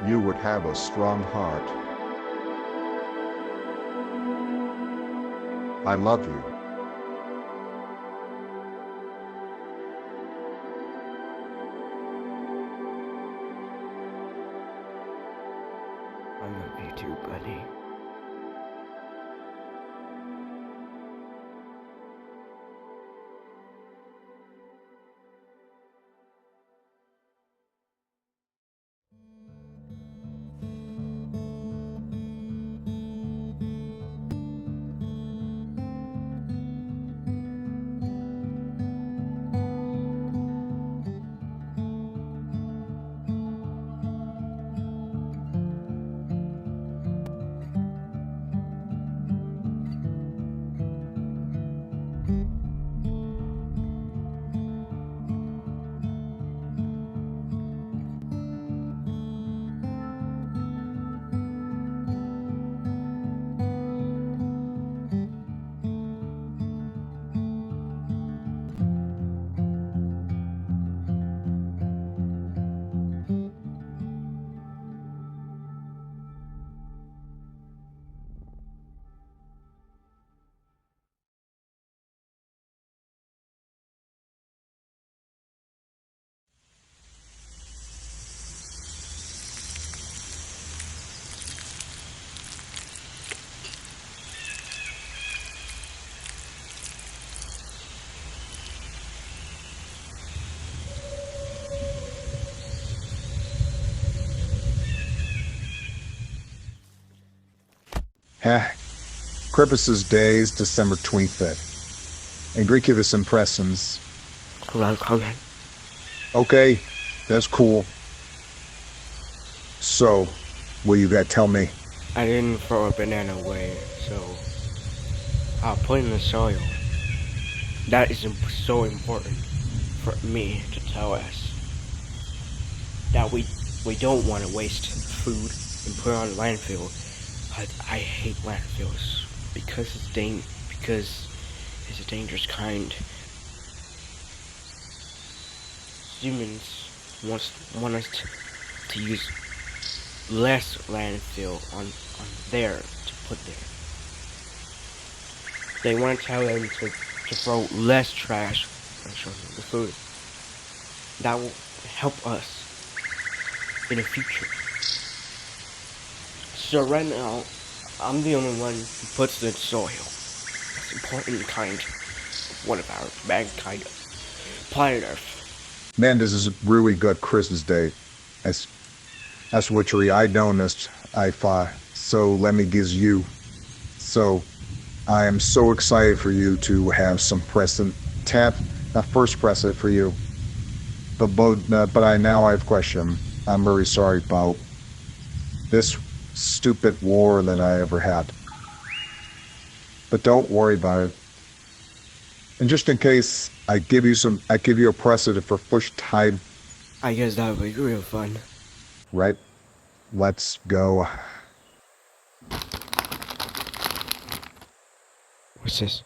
you would have a strong heart. I love you. I love you too, buddy. Christmas's day is December 25th. And Greek this impressions. Hello, coming. Okay, that's cool. So, what you got? Tell me. I didn't throw a banana away, so I'll put it in the soil. That is so important for me to tell us that we don't want to waste food and put it on landfill. I hate landfills because it's a dangerous kind. Humans want us to use less landfill on there to put there. They want to tell them to throw less trash on the food. That will help us in the future. So right now, I'm the only one who puts the soil. That's important kind of one of our mankind, planet Earth. Man, this is a really good Christmas day. That's what I noticed. I thought. So let me give you. So I am so excited for you to have some present. First present for you. But I now have a question. I'm very sorry about this stupid war that I ever had. But don't worry about it. And just in case, I give you a precedent for first time. I guess that would be real fun. Right? Let's go. What's this?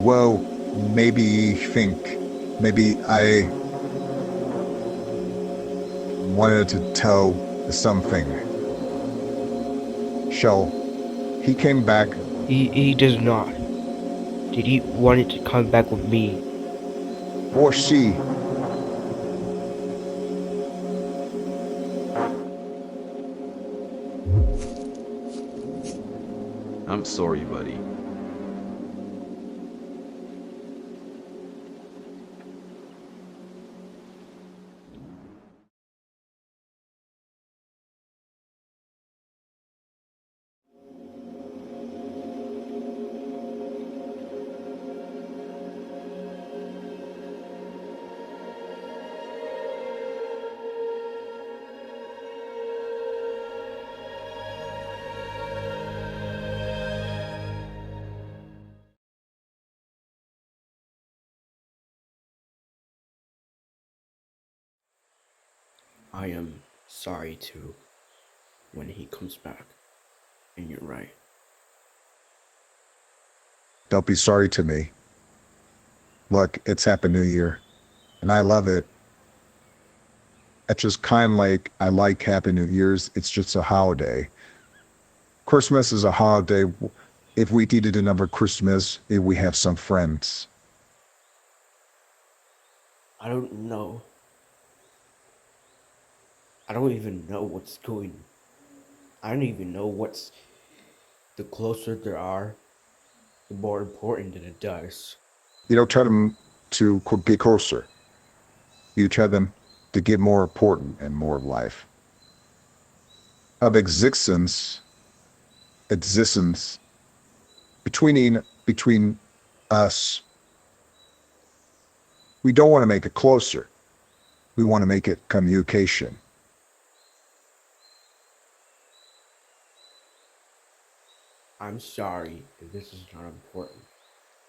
Well, maybe I wanted to tell something. So, he came back. He does not. Did he wanted to come back with me? Or she. I'm sorry, buddy. I am sorry too when he comes back. And you're right. Don't be sorry to me. Look, it's Happy New Year, and I love it. It's just kind of like I like Happy New Year's. It's just a holiday. Christmas is a holiday. If we needed another Christmas, if we have some friends. I don't know. I don't even know what's going. I don't even know what's. The closer there are, the more important that it does. You don't tell them to be closer. You tell them to get more important and more of life. Of existence between us. We don't want to make it closer. We want to make it communication. I'm sorry if this is not important.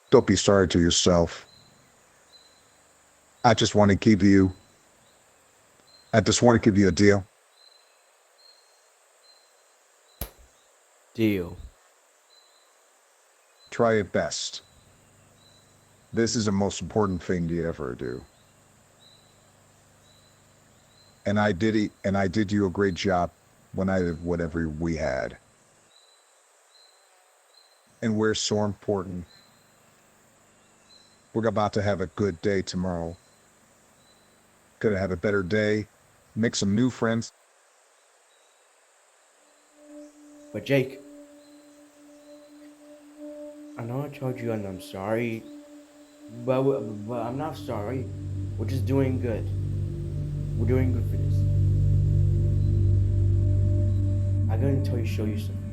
Don't be sorry to yourself. I just want to give you I just want to give you a deal. Deal. Try your best. This is the most important thing you ever do. And I did you a great job when I did whatever we had. And we're so important. We're about to have a good day tomorrow. Gonna have a better day. Make some new friends. But Jake, I know I told you and I'm sorry, but I'm not sorry. We're just doing good. We're doing good for this. I'm going to show you something.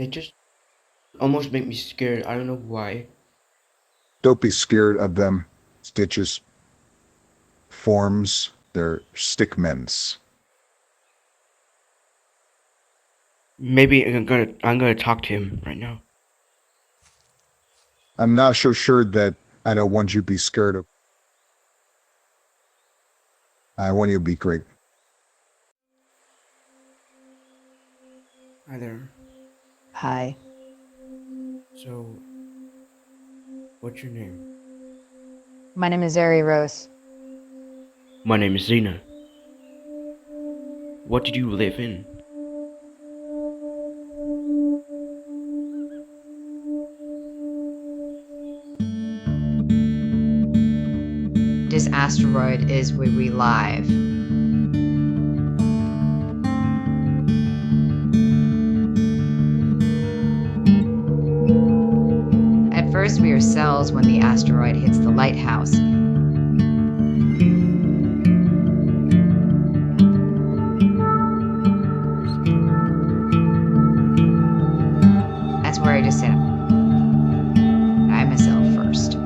They just almost make me scared. I don't know why. Don't be scared of them. Stitches forms. They're stickmens. Maybe I'm gonna talk to him right now. I'm not so sure that I don't want you to be scared of. I want you to be great. Hi there. Hi, So, what's your name? my name is Eille Rose. My name is Zena. What did you live in? This asteroid is where we live. your cells when the asteroid hits the lighthouse. That's where I just said, I'm a cell first.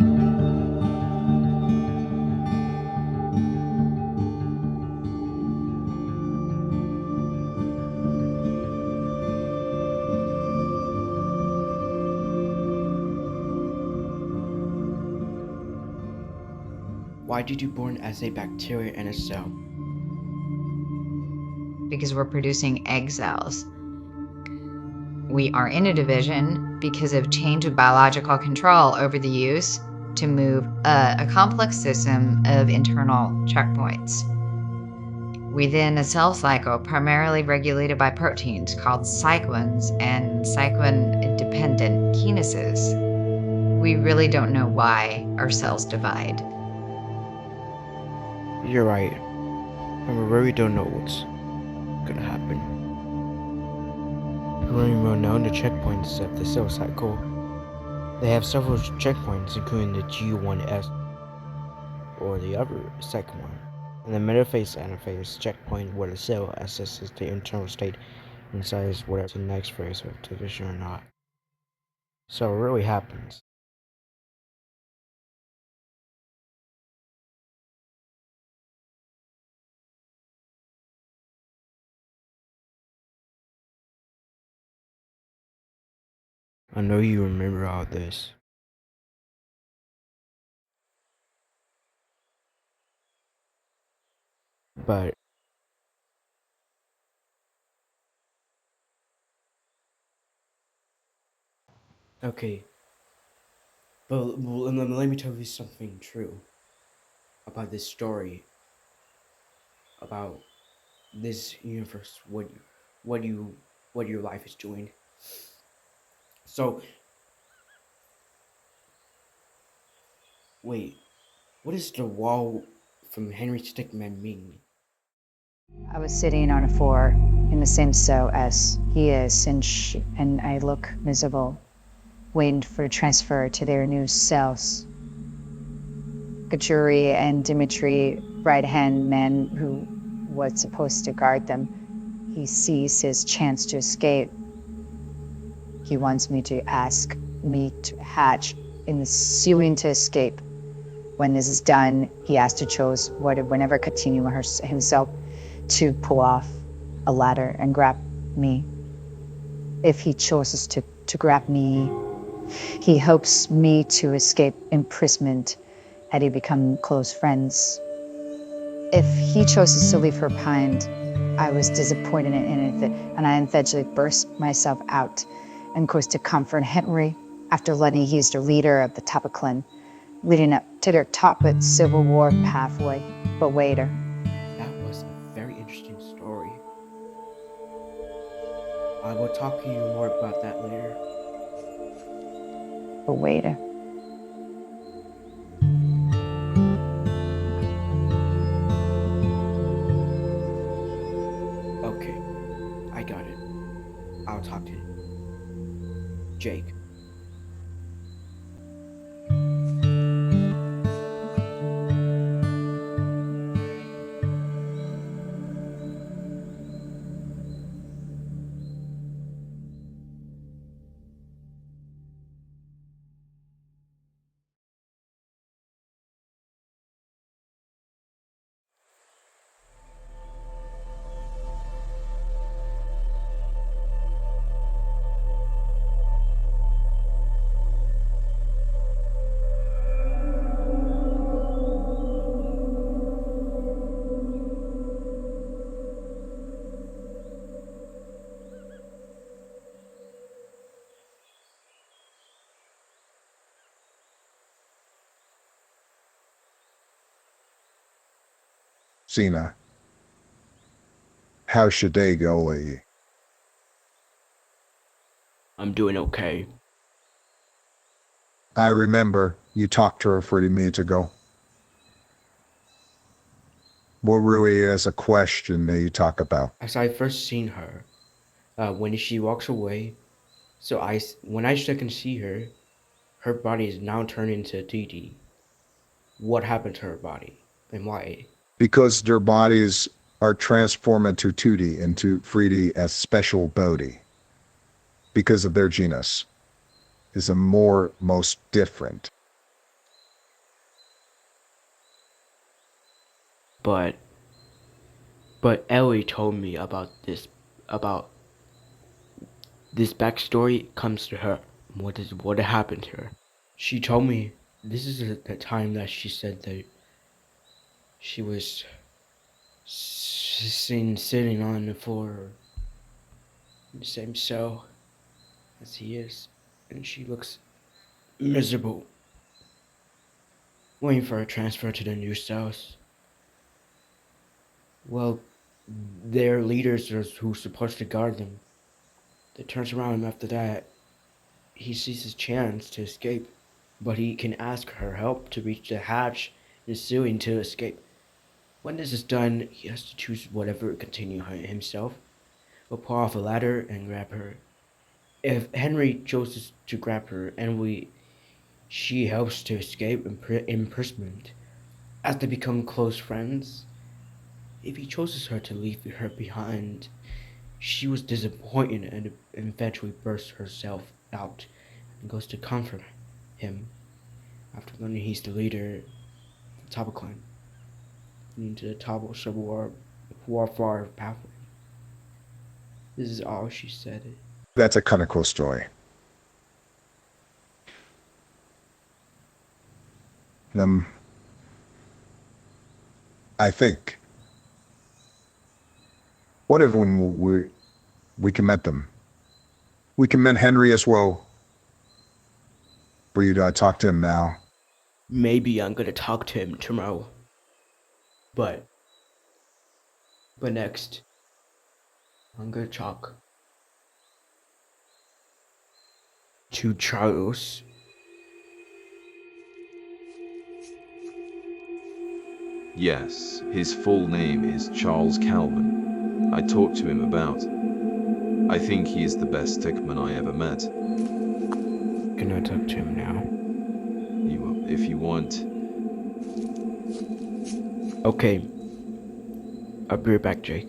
Why did you born as a bacteria in a cell? Because we're producing egg cells. We are in a division because of change of biological control over the use to move a complex system of internal checkpoints. Within a cell cycle, primarily regulated by proteins called cyclins and cyclin-dependent kinases, we really don't know why our cells divide. You're right. And we really don't know what's gonna happen. We don't even really know the checkpoints of the cell cycle. They have several checkpoints, including the G1S, or the other second one, and the metaphase-anaphase checkpoint, where the cell assesses the internal state and decides whether the next phase of division or not. So it really happens. I know you remember all this. But okay. But let me tell you something true about this story, about this universe, what your life is doing. So wait, what does the wall from Henry Stickmin mean? I was sitting on a floor in the same cell as he is, and I look miserable, waiting for transfer to their new cells. Kiri and Dmitri, right-hand man who was supposed to guard them, he sees his chance to escape. He wants me to ask me to hatch in the ceiling to escape. When this is done, he has to choose whenever continue himself to pull off a ladder and grab me. If he chooses to grab me, he hopes me to escape imprisonment and he become close friends. If he chooses to leave her behind, I was disappointed in it, and I eventually burst myself out and goes to comfort Henry after letting he's the leader of the Tapaclan, leading up to their top with Civil War pathway. But waiter. That was a very interesting story. I will talk to you more about that later. But waiter. Okay, I got it. I'll talk to Jake. Zena, how's your day going? I'm doing okay. I remember you talked to her 30 minutes ago. What really is a question that you talk about? As I first seen her, when she walks away, when I second see her, Her body is now turned into a 2D. What happened to her body, and why? Because their bodies are transformed into 2D, into 3D as special body. Because of their genus is a most different. But Eille told me about this backstory comes to her. What happened to her? She told me this is the time that she said that she was seen sitting on the floor in the same cell as he is, and she looks miserable, waiting for a transfer to the new cells. Well, their leaders are who's supposed to guard them. They turns around, and after that, he sees his chance to escape, but he can ask her help to reach the hatch in the ceiling to escape. When this is done, he has to choose whatever to continue himself, or pull off a ladder and grab her. If Henry chooses to grab her, and she helps to escape imprisonment, as they become close friends. If he chooses her to leave her behind, she was disappointed and eventually bursts herself out and goes to comfort him after learning he's the leader of the Tabo clan into the Tabo Civil Warfare pathway. This is all she said. That's a kind of cool story. I think. What if when we can met them? We can meet Henry as well. For you to talk to him now. Maybe I'm gonna talk to him tomorrow. But next, I'm gonna talk to Charles. Yes, his full name is Charles Calvin. I talked to him about. I think he is the best Stickman I ever met. Can I talk to him now? If you want. Okay. I'll be right back, Jake.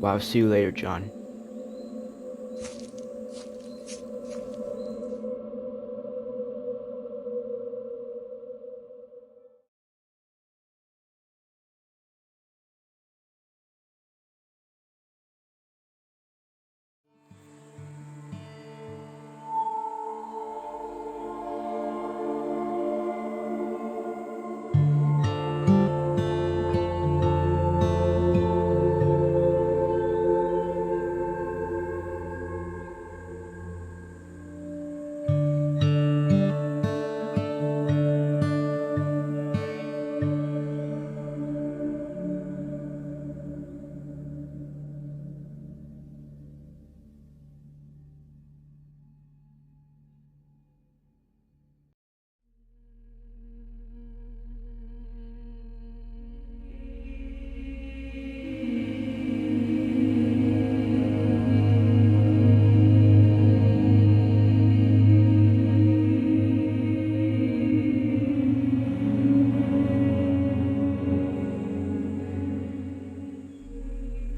Well, I'll see you later, John.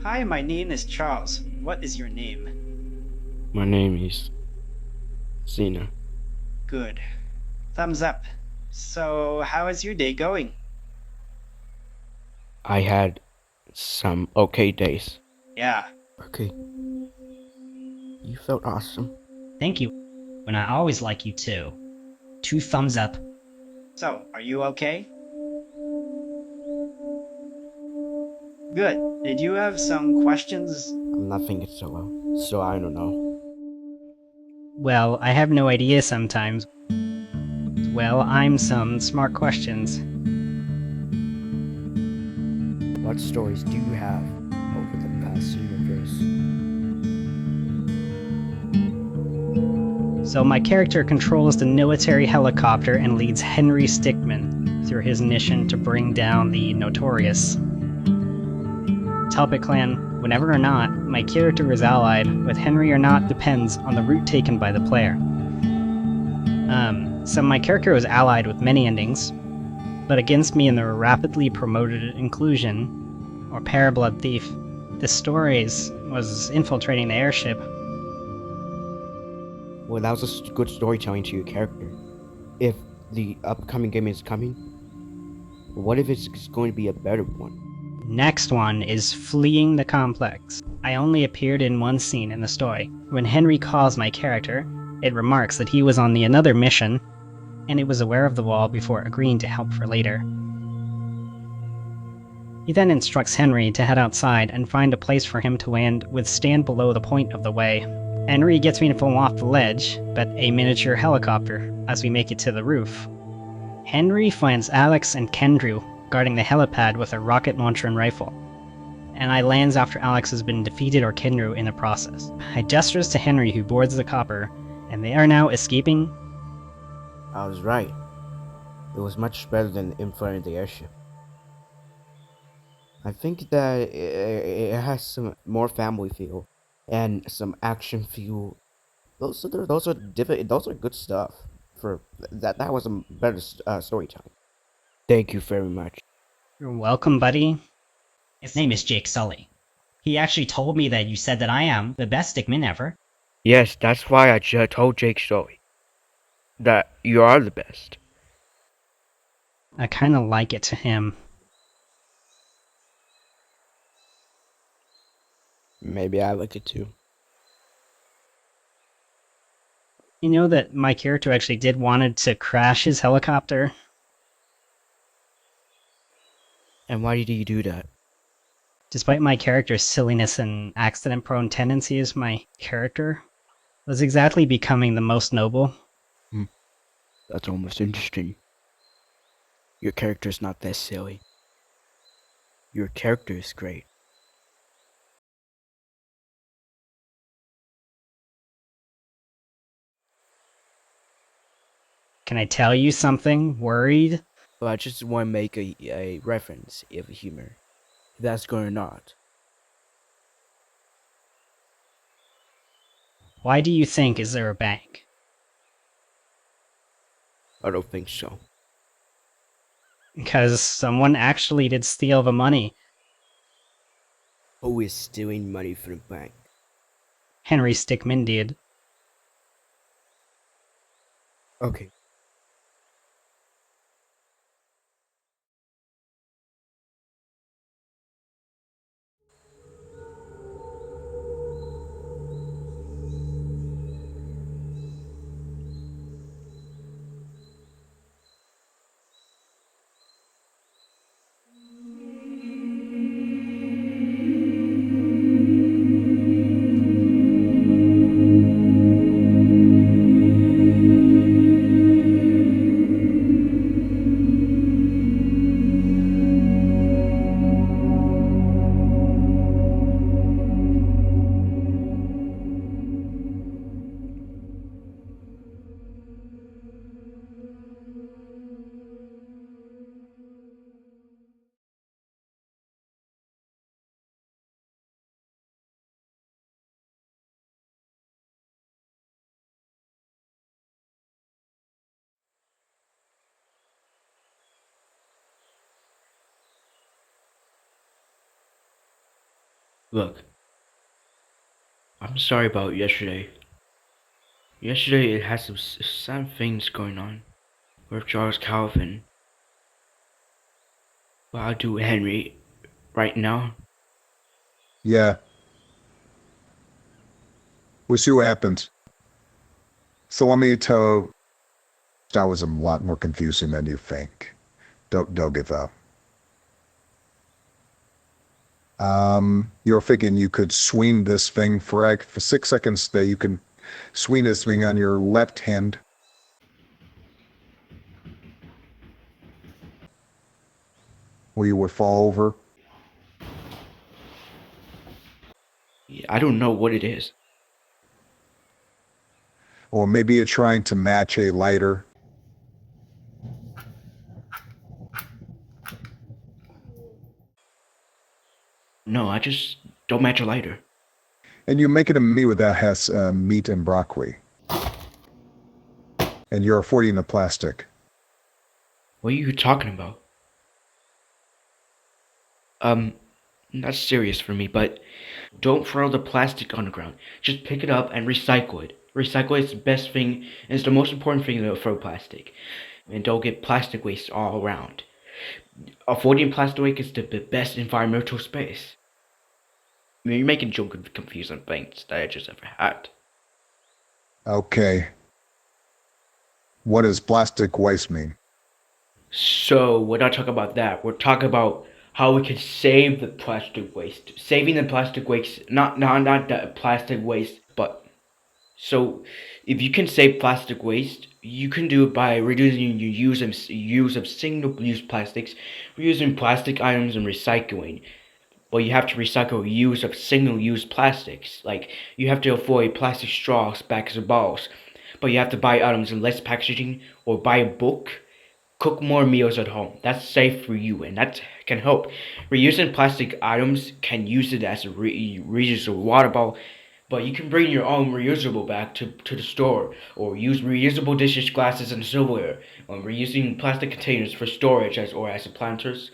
Hi, my name is Charles. What is your name? My name is Zena. Good. Thumbs up. So, how is your day going? I had some okay days. Yeah. Okay. You felt awesome. Thank you. And I always like you too. 2 thumbs up. So, are you okay? Good. Did you have some questions? I'm not thinking so well, so I don't know. Well, I have no idea sometimes. Well, I'm some smart questions. What stories do you have over the past universe? So my character controls the military helicopter and leads Henry Stickmin through his mission to bring down the Notorious. Talbot clan, whenever or not, my character is allied with Henry or not depends on the route taken by the player. So my character was allied with many endings, but against me in the rapidly promoted inclusion, or Parablood Thief. The stories was infiltrating the airship. Well, that was a good storytelling to your character. If the upcoming game is coming, what if it's going to be a better one? Next one is Fleeing the Complex. I only appeared in one scene in the story. When Henry calls my character, it remarks that he was on the another mission, and it was aware of the wall before agreeing to help for later. He then instructs Henry to head outside and find a place for him to land with stand below the point of the way. Henry gets me to fall off the ledge, but a miniature helicopter, as we make it to the roof. Henry finds Alex and Kendrew guarding the helipad with a rocket launcher and rifle, and I lands after Alex has been defeated or Kendrew in the process. I gestures to Henry, who boards the copper, and they are now escaping. I was right. It was much better than inflating the airship. I think that it has some more family feel and some action feel. Those are good stuff. For that was a better storytelling. Thank you very much. You're welcome, buddy. His name is Jake Sully. He actually told me that you said that I am the best Stickmin ever. Yes, that's why I told Jake Zoe that you are the best. I kinda like it to him. Maybe I like it too. You know that my character actually did wanted to crash his helicopter? And why did you do that? Despite my character's silliness and accident-prone tendencies, my character was exactly becoming the most noble. That's almost interesting. Your character's not that silly. Your character is great. Can I tell you something? Worried? But I just want to make a reference of humor. If that's good or not. Why do you think is there a bank? I don't think so. Because someone actually did steal the money. Who is stealing money from the bank? Henry Stickmin did. Okay. Look, I'm sorry about yesterday. Yesterday it had some sad things going on with Charles Calvin. But I'll do Henry right now. Yeah. We'll see what happens. So let me tell, that was a lot more confusing than you think. Don't give up. You're thinking you could swing this thing for 6 seconds that you can swing this thing on your left hand. Where you would fall over. I don't know what it is. Or maybe you're trying to match a lighter. No, I just don't match a lighter. And you make it a meal that has meat and broccoli. and you're avoiding the plastic. What are you talking about? That's serious for me, but don't throw the plastic on the ground. Just pick it up and recycle it. Recycle is the best thing, and it's the most important thing to throw plastic. And don't get plastic waste all around. Avoiding plastic waste is the best environmental space. I mean, you're making Joe confusing things that I just ever had. Okay. What does plastic waste mean? So we're not talking about that. We're talking about how we can save the plastic waste. Saving the plastic waste, not the plastic waste, but so if you can save plastic waste, you can do it by reducing your use of single-use plastics, reusing plastic items, and recycling. But you have to recycle use of single-use plastics. Like you have to avoid plastic straws, bags, and balls. But you have to buy items in less packaging or buy a book. Cook more meals at home. That's safe for you, and that can help. Reusing plastic items can use it as a reusable water bottle, but you can bring your own reusable bag to the store, or use reusable dishes, glasses, and silverware. Reusing plastic containers for storage as planters,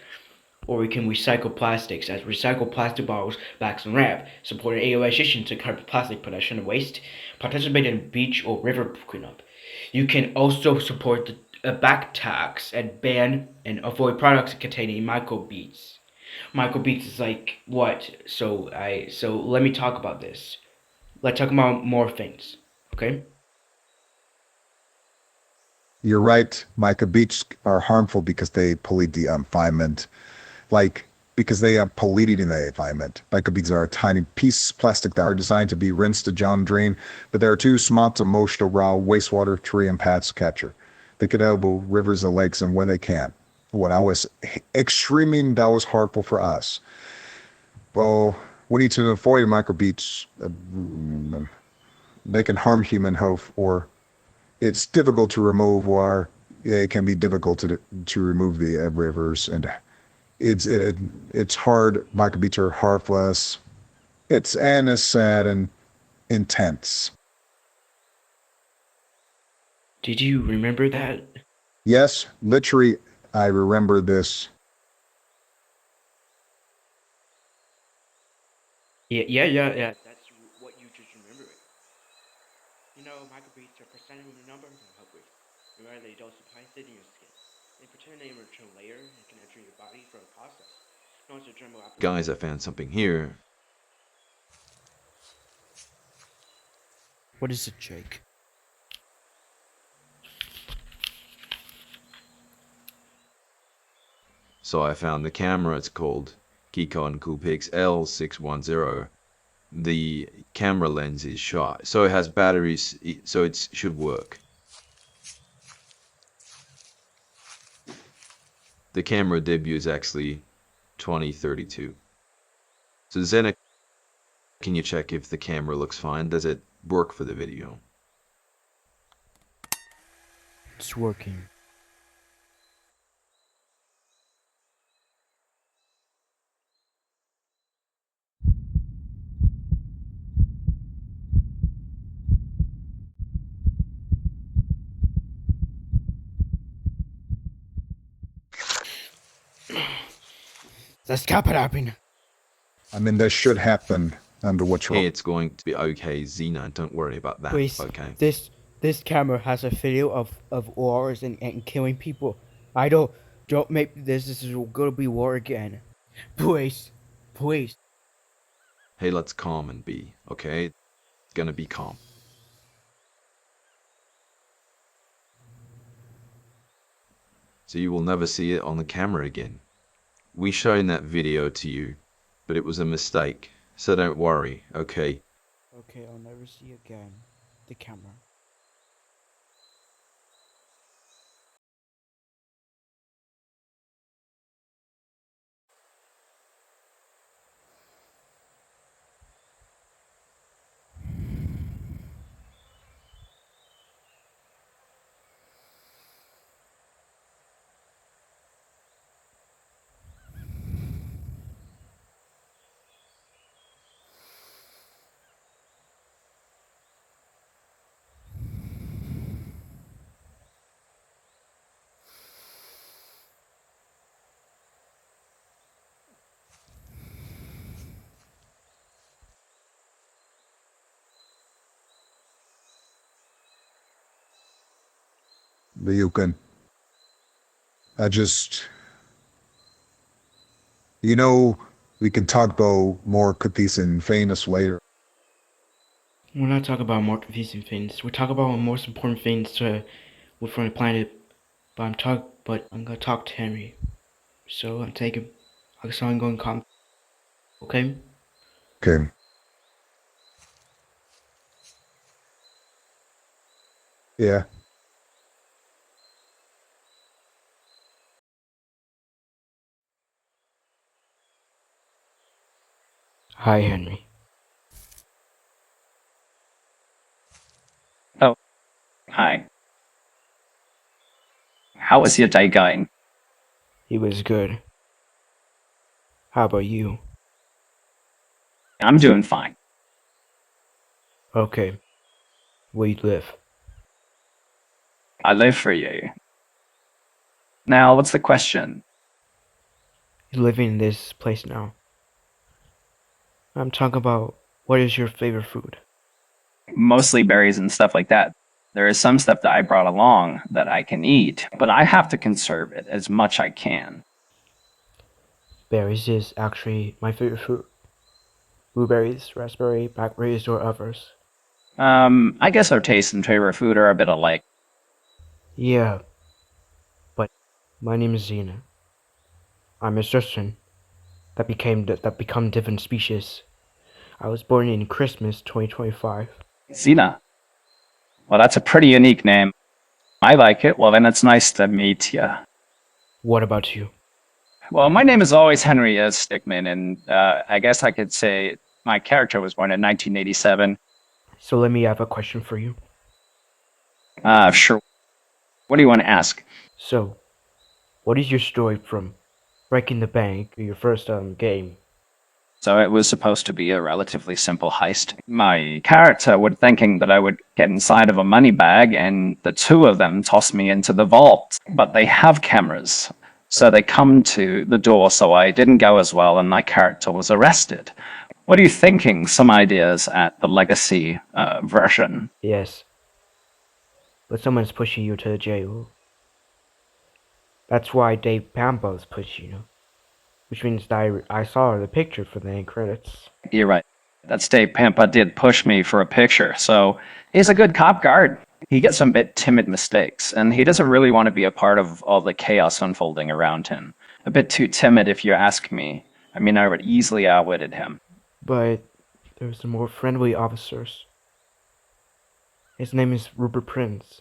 or we can recycle plastics as recycle plastic bottles, bags, and wrap. Support an Eille to curb plastic production and waste. Participate in beach or river cleanup. You can also support a back tax and ban and avoid products containing microbeads. Microbeads is like what? So let me talk about this. Let's talk about more things. Okay? You're right. Microbeads are harmful because they pollute the environment. Because they are polluting the environment. Microbeads are tiny pieces of plastic that are designed to be rinsed to John drain, but they are too small to moisture raw wastewater, tree, and paths capture. They could elbow rivers and lakes, and when they can't. When I was extremely, that was harmful for us. Well, we need to avoid microbeads. They can harm human health, or it's difficult to remove, or it can be difficult to remove the rivers, and it's hard. Microbeads are heartless. It's sad and intense. Did you remember that? Yes, literally, I remember this. Yeah. That's what you just remember. You know, microbeads are percentage of the number of health waste. Remember, they don't supply in your skin. They pretend they are a layer and can enter your body for a process. No, it's a general application. Guys, I found something here. What is it, Jake? So I found the camera. It's called Keycon Coolpix L610. The camera lens is shot, so it has batteries, so it should work. The camera debut is actually 2032. So Zena, can you check if the camera looks fine? Does it work for the video? It's working. That's happening. I mean, that should happen under what you're. Hey, it's going to be okay, Zena. Don't worry about that. Please, Okay. this camera has a video of wars and killing people. I don't make this. This is gonna be war again. Please. Hey, let's calm and be, okay? It's gonna be calm. So you will never see it on the camera again. We shown that video to you, but it was a mistake. So don't worry, okay? Okay, I'll never see again the camera. but you can. I just, you know, we can talk about more confusing things later. We're not talking about more confusing things. We're talking about the most important things from the planet. But I'm gonna talk to Henry. So I'm taking. So I'm going to come. Okay. Okay. Yeah. Hi, Henry. Oh, hi. How is your day going? He was good. How about you? I'm doing fine. Okay. Where you live? I live for you. Now, what's the question? You're living in this place now. I'm talking about what is your favorite food? Mostly berries and stuff like that. There is some stuff that I brought along that I can eat, but I have to conserve it as much I can. Berries is actually my favorite fruit. Blueberries, raspberry, blackberries, or others. I guess our taste and favorite food are a bit alike. Yeah, but my name is Zena. I'm a citizen that become different species. I was born in Christmas 2025. Zena. Well, that's a pretty unique name. I like it. Well, then it's nice to meet you. What about you? Well, my name is always Neytiri As Stickmin, and I guess I could say my character was born in 1987. So let me have a question for you. Sure. What do you want to ask? So, what is your story from breaking the bank, your first game? So it was supposed to be a relatively simple heist. My character was thinking that I would get inside of a money bag and the two of them toss me into the vault. But they have cameras. So they come to the door, so I didn't go as well and my character was arrested. What are you thinking? Some ideas at the legacy version? Yes. But someone's pushing you to the jail. That's why Dave Pampo's pushing you. Which means that I saw the picture for the end credits. You're right. That Dave Pampa did push me for a picture, so he's a good cop guard. He gets some bit timid mistakes, and he doesn't really want to be a part of all the chaos unfolding around him. A bit too timid, if you ask me. I mean, I would easily outwitted him. But there's some more friendly officers. His name is Rupert Prince.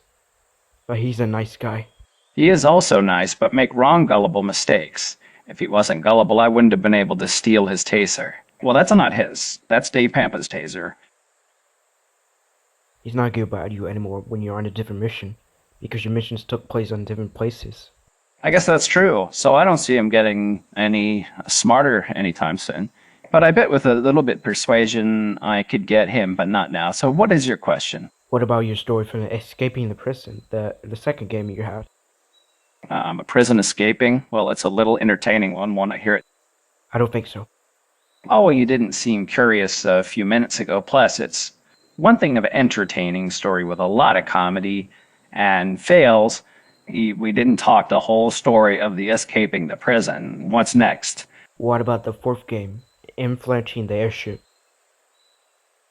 But he's a nice guy. He is also nice, but make wrong gullible mistakes. If he wasn't gullible, I wouldn't have been able to steal his taser. Well, that's not his. That's Dave Pampa's taser. He's not good about you anymore when you're on a different mission, because your missions took place on different places. I guess that's true, so I don't see him getting any smarter anytime soon. But I bet with a little bit persuasion, I could get him, but not now. So what is your question? What about your story from escaping the prison, the second game you had? A prison escaping? Well, it's a little entertaining one. Want to hear it? I don't think so. Oh, you didn't seem curious a few minutes ago. Plus, it's one thing of an entertaining story with a lot of comedy and fails. We didn't talk the whole story of the escaping the prison. What's next? What about the fourth game, inflating the airship?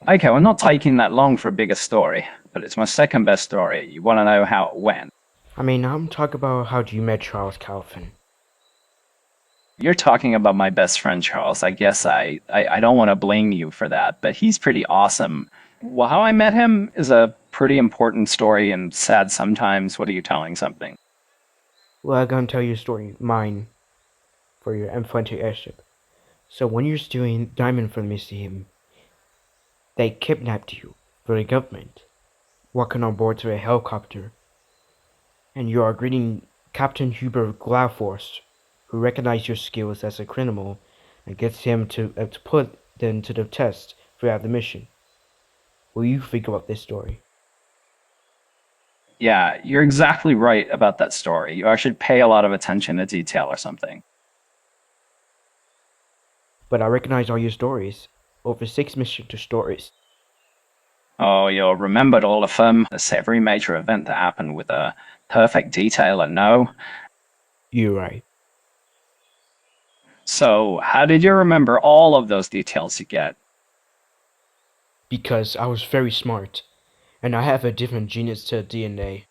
Okay, well, not taking that long for a bigger story, but it's my second best story. You want to know how it went? I mean, I'm talking about how you met Charles Calvin. You're talking about my best friend, Charles. I guess I don't want to blame you for that, but he's pretty awesome. Well, how I met him is a pretty important story and sad sometimes. What are you telling something? Well, I'm gonna tell you a story, mine, for your inflating airship. So when you're stealing diamond from the museum, they kidnapped you for the government, walking on board to a helicopter. And you are greeting Captain Hubert Glauforce, who recognizes your skills as a criminal and gets him to put them to the test throughout the mission. Will you think about this story? Yeah, you're exactly right about that story. You should pay a lot of attention to detail or something. But I recognize all your stories. Over 6 missions to stories. Oh, you'll remember all of them. It's every major event that happened with perfect detail and know. You're right. So, how did you remember all of those details you get? Because I was very smart, and I have a different genus to DNA.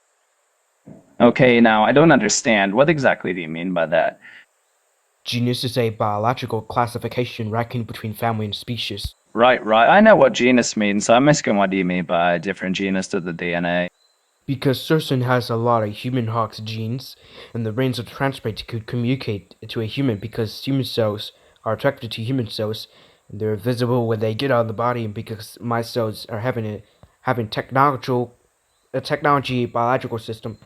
Okay, now I don't understand. What exactly do you mean by that? Genus is a biological classification ranking between family and species. Right. I know what genus means, so I'm asking what do you mean by different genus to the DNA? Because certain has a lot of human hox genes, and the brains of transplant could communicate to a human because human cells are attracted to human cells, and they're visible when they get out of the body, and because my cells are having a technology biological system.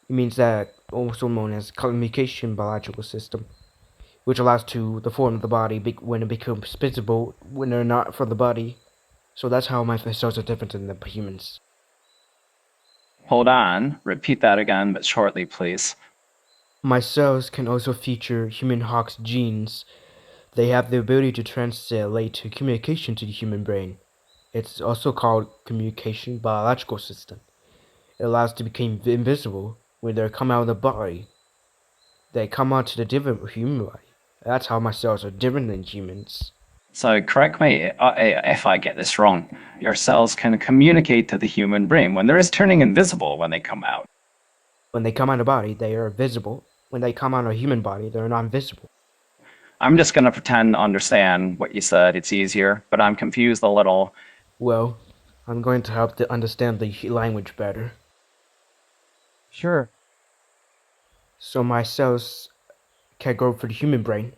It means that also known as communication biological system, which allows to the form of the body when it becomes visible when they're not from the body. So that's how my cells are different than the humans. Hold on. Repeat that again, but shortly, please. My cells can also feature human hox genes. They have the ability to translate to communication to the human brain. It's also called communication biological system. It allows to become invisible when they come out of the body. They come out to the different human body. That's how my cells are different than humans. So, correct me if I get this wrong. Your cells can communicate to the human brain when they're turning invisible when they come out. When they come out of the body, they are visible. When they come out of a human body, they're not visible. I'm just going to pretend to understand what you said. It's easier, but I'm confused a little. Well, I'm going to help to understand the language better. Sure. So my cells can go for the human brain,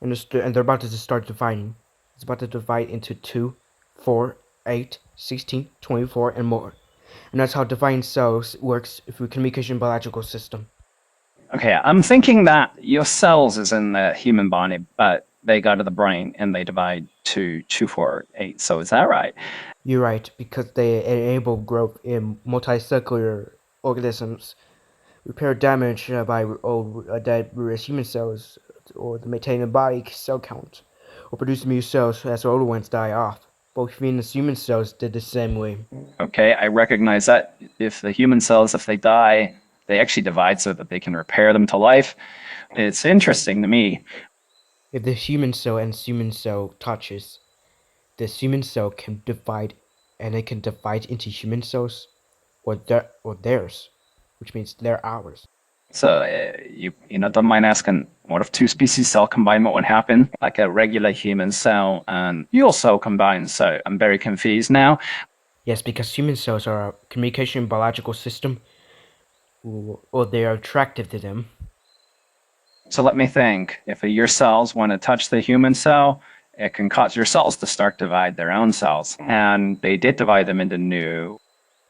and they're about to start dividing. It's about to divide into 2, 4, 8, 16, 24, and more. And that's how dividing cells works through communication biological system. Okay, I'm thinking that your cells is in the human body, but they go to the brain and they divide to 2, 4, 8. So is that right? You're right, because they enable growth in multicellular organisms, repair damage by dead human cells, or to maintain a body cell count, or produce new cells as older ones die off. Both human cells did the same way. Okay, I recognize that. If the human cells, if they die, they actually divide so that they can repair them to life. It's interesting to me. If the human cell and human cell touches, the human cell can divide, and it can divide into human cells, or theirs, which means they're ours. So, you don't mind asking, what if two species cell combine, what would happen? Like a regular human cell and your cell combined. So I'm very confused now. Yes, because human cells are a communication biological system, or they are attractive to them. So let me think. If your cells want to touch the human cell, it can cause your cells to start divide their own cells. And they did divide them into new.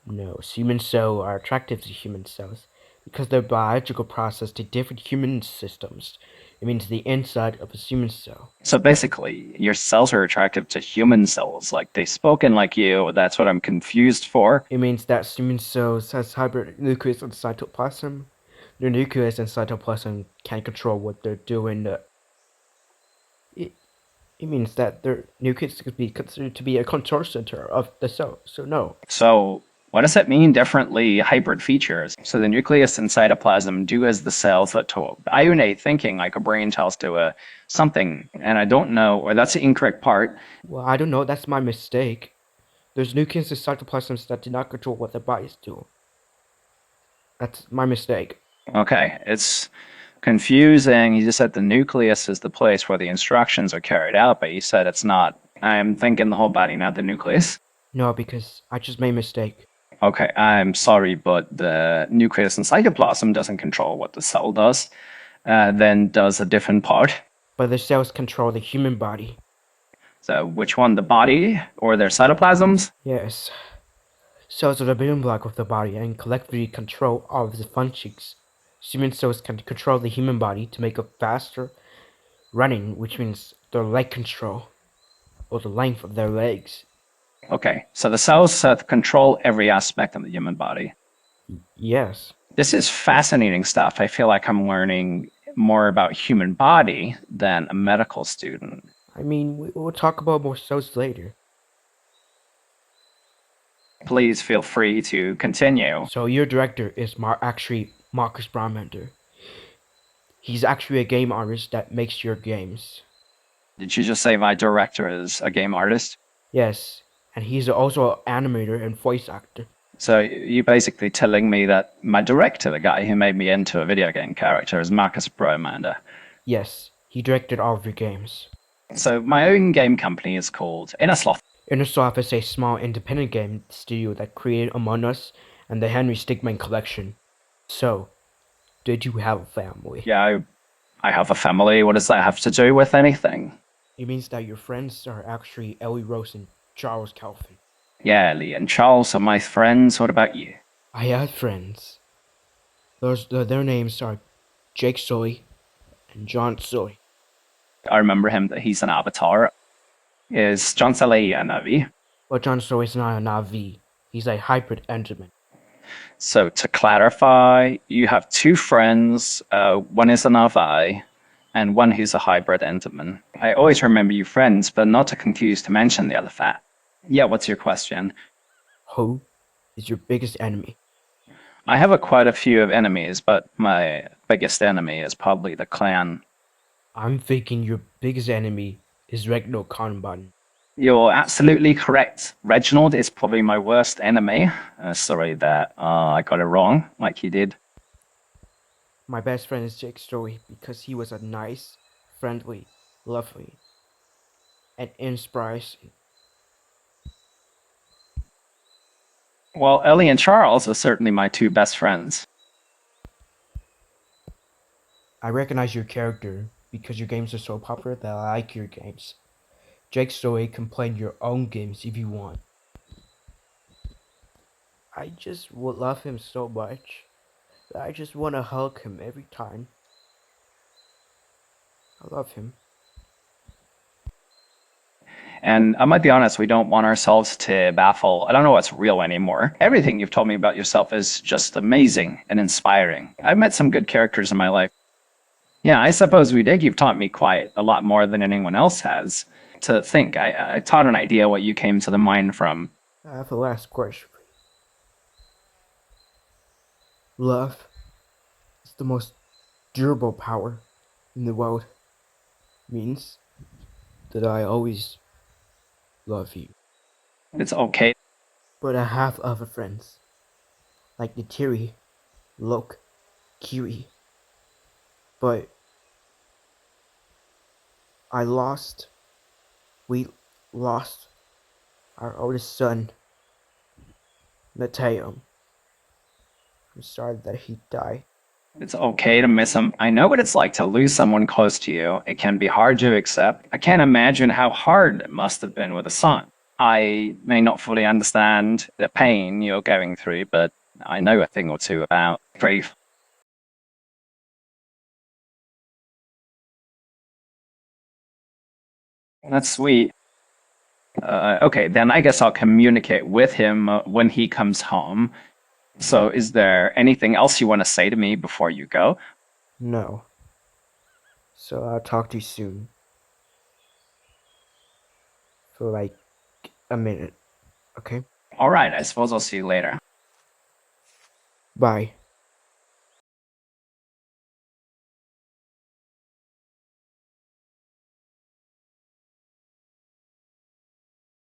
No, human cells are attractive to human cells because their biological process to different human systems. It means the inside of a human cell. So basically, your cells are attractive to human cells, like they spoken like you. That's what I'm confused for. It means that human cells has hybrid nucleus and cytoplasm. Their nucleus and cytoplasm can control what they're doing. It means that their nucleus could be considered to be a control center of the cell. So no. So what does that mean differently hybrid features? So the nucleus and cytoplasm do as the cells that to ionate thinking like a brain tells to a something, and I don't know, or that's the incorrect part. Well, I don't know, that's my mistake. There's nucleus and cytoplasms that do not control what their bodies do. That's my mistake. Okay, it's confusing. You just said the nucleus is the place where the instructions are carried out, but you said it's not. I'm thinking the whole body, not the nucleus. No, because I just made a mistake. Okay, I'm sorry, but the nucleus and cytoplasm doesn't control what the cell does, then does a different part. But the cells control the human body. So which one, the body or their cytoplasms? Yes. Cells are the building block of the body and collectively control all of the functions. Human cells can control the human body to make it faster running, which means their leg control, or the length of their legs. Okay, so the cells control every aspect of the human body. Yes. This is fascinating stuff. I feel like I'm learning more about human body than a medical student. I mean, we'll talk about more cells later. Please feel free to continue. So your director is actually Marcus Bromander. He's actually a game artist that makes your games. Did you just say my director is a game artist? Yes, and he's also an animator and voice actor. So you're basically telling me that my director, the guy who made me into a video game character, is Marcus Bromander. Yes, he directed all of your games. So my own game company is called Innersloth. Innersloth is a small independent game studio that created Among Us and the Henry Stickmin collection. So, did you have a family? Yeah, I have a family. What does that have to do with anything? It means that your friends are actually Eille, Rose, and Charles Calvin. Yeah, Eille and Charles are my friends. What about you? I have friends. Their names are Jake Zoe and John Zoe. I remember him that he's an avatar. Is John Zoe a Navi? But John Zoe is not a Navi. He's a hybrid Enderman. So to clarify, you have two friends. One is a Navi, and one who's a hybrid Enderman. I always remember you friends, but not to confuse to mention the other fact. Yeah, what's your question? Who is your biggest enemy? I have quite a few of enemies, but my biggest enemy is probably the clan. I'm thinking your biggest enemy is Reginald Kanban. You're absolutely correct. Reginald is probably my worst enemy. Sorry that I got it wrong, like you did. My best friend is Jake Zoe because he was a nice, friendly, lovely, and inspiring. Well, Eille and Charles are certainly my two best friends. I recognize your character because your games are so popular that I like your games. Jake Zoe can play your own games if you want. I just would love him so much that I just want to hug him every time. I love him. And I might be honest, we don't want ourselves to baffle. I don't know what's real anymore. Everything you've told me about yourself is just amazing and inspiring. I've met some good characters in my life. Yeah, I suppose we did. You've taught me quite a lot more than anyone else has. To think, I taught an idea what you came to the mind from. I have a last question for you. Love is the most durable power in the world. Means that I always love you. It's okay. But I have other friends, like Neytiri, Luke, Kiri. But we lost our oldest son, Natalie. I'm sorry that he died. It's okay to miss him. I know what it's like to lose someone close to you. It can be hard to accept. I can't imagine how hard it must have been with a son. I may not fully understand the pain you're going through, but I know a thing or two about grief. That's sweet. Okay, then I guess I'll communicate with him when he comes home. So is there anything else you want to say to me before you go? No. So I'll talk to you soon. For like a minute, okay? All right, I suppose I'll see you later. Bye.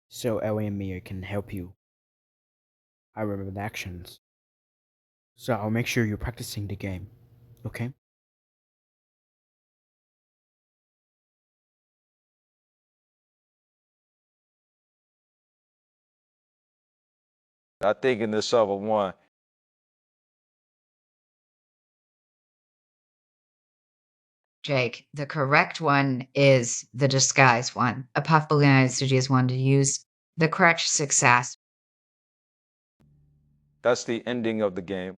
So Eille and Mia can help you. I remember the actions. So I'll make sure you're practicing the game, okay? I think in this other one, Jake, the correct one is the disguise one. A Puffball United Studios one to use the correct success. that's the ending of the game.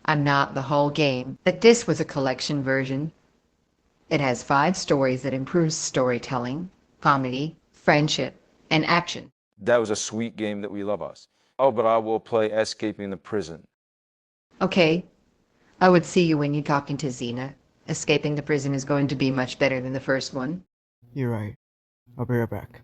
I'm not the whole game, but this was a collection version. It has 5 stories that improves storytelling, comedy, friendship, and action. That was a sweet game that we love us. Oh, but I will play Escaping the Prison. Okay, I would see you when you're talking to Zena. Escaping the prison is going to be much better than the first one. You're right. I'll be right back.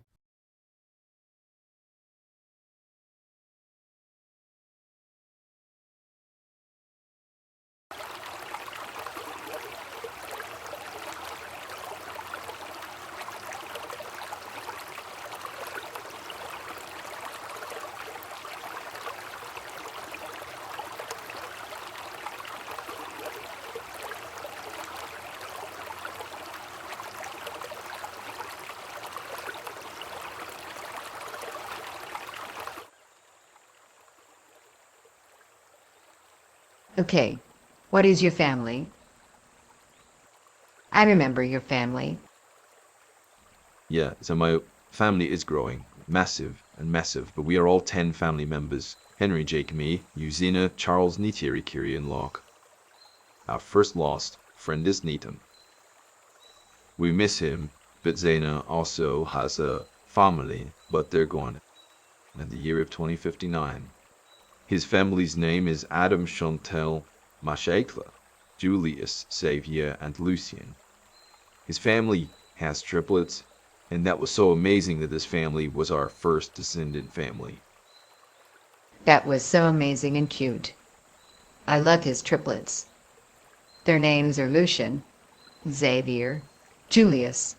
Okay, what is your family? I remember your family. Yeah, so my family is growing, massive and massive, but we are all 10 family members. Henry, Jake, me, you, Zena, Charles, Neytiri, Kiri, and Locke. Our first lost friend is Needham. We miss him, but Zena also has a family, but they're gone in the year of 2059. His family's name is Adam, Chantel, Mashaikla, Julius, Xavier, and Lucian. His family has triplets, and that was so amazing that this family was our first descendant family. That was so amazing and cute. I love his triplets. Their names are Lucian, Xavier, Julius.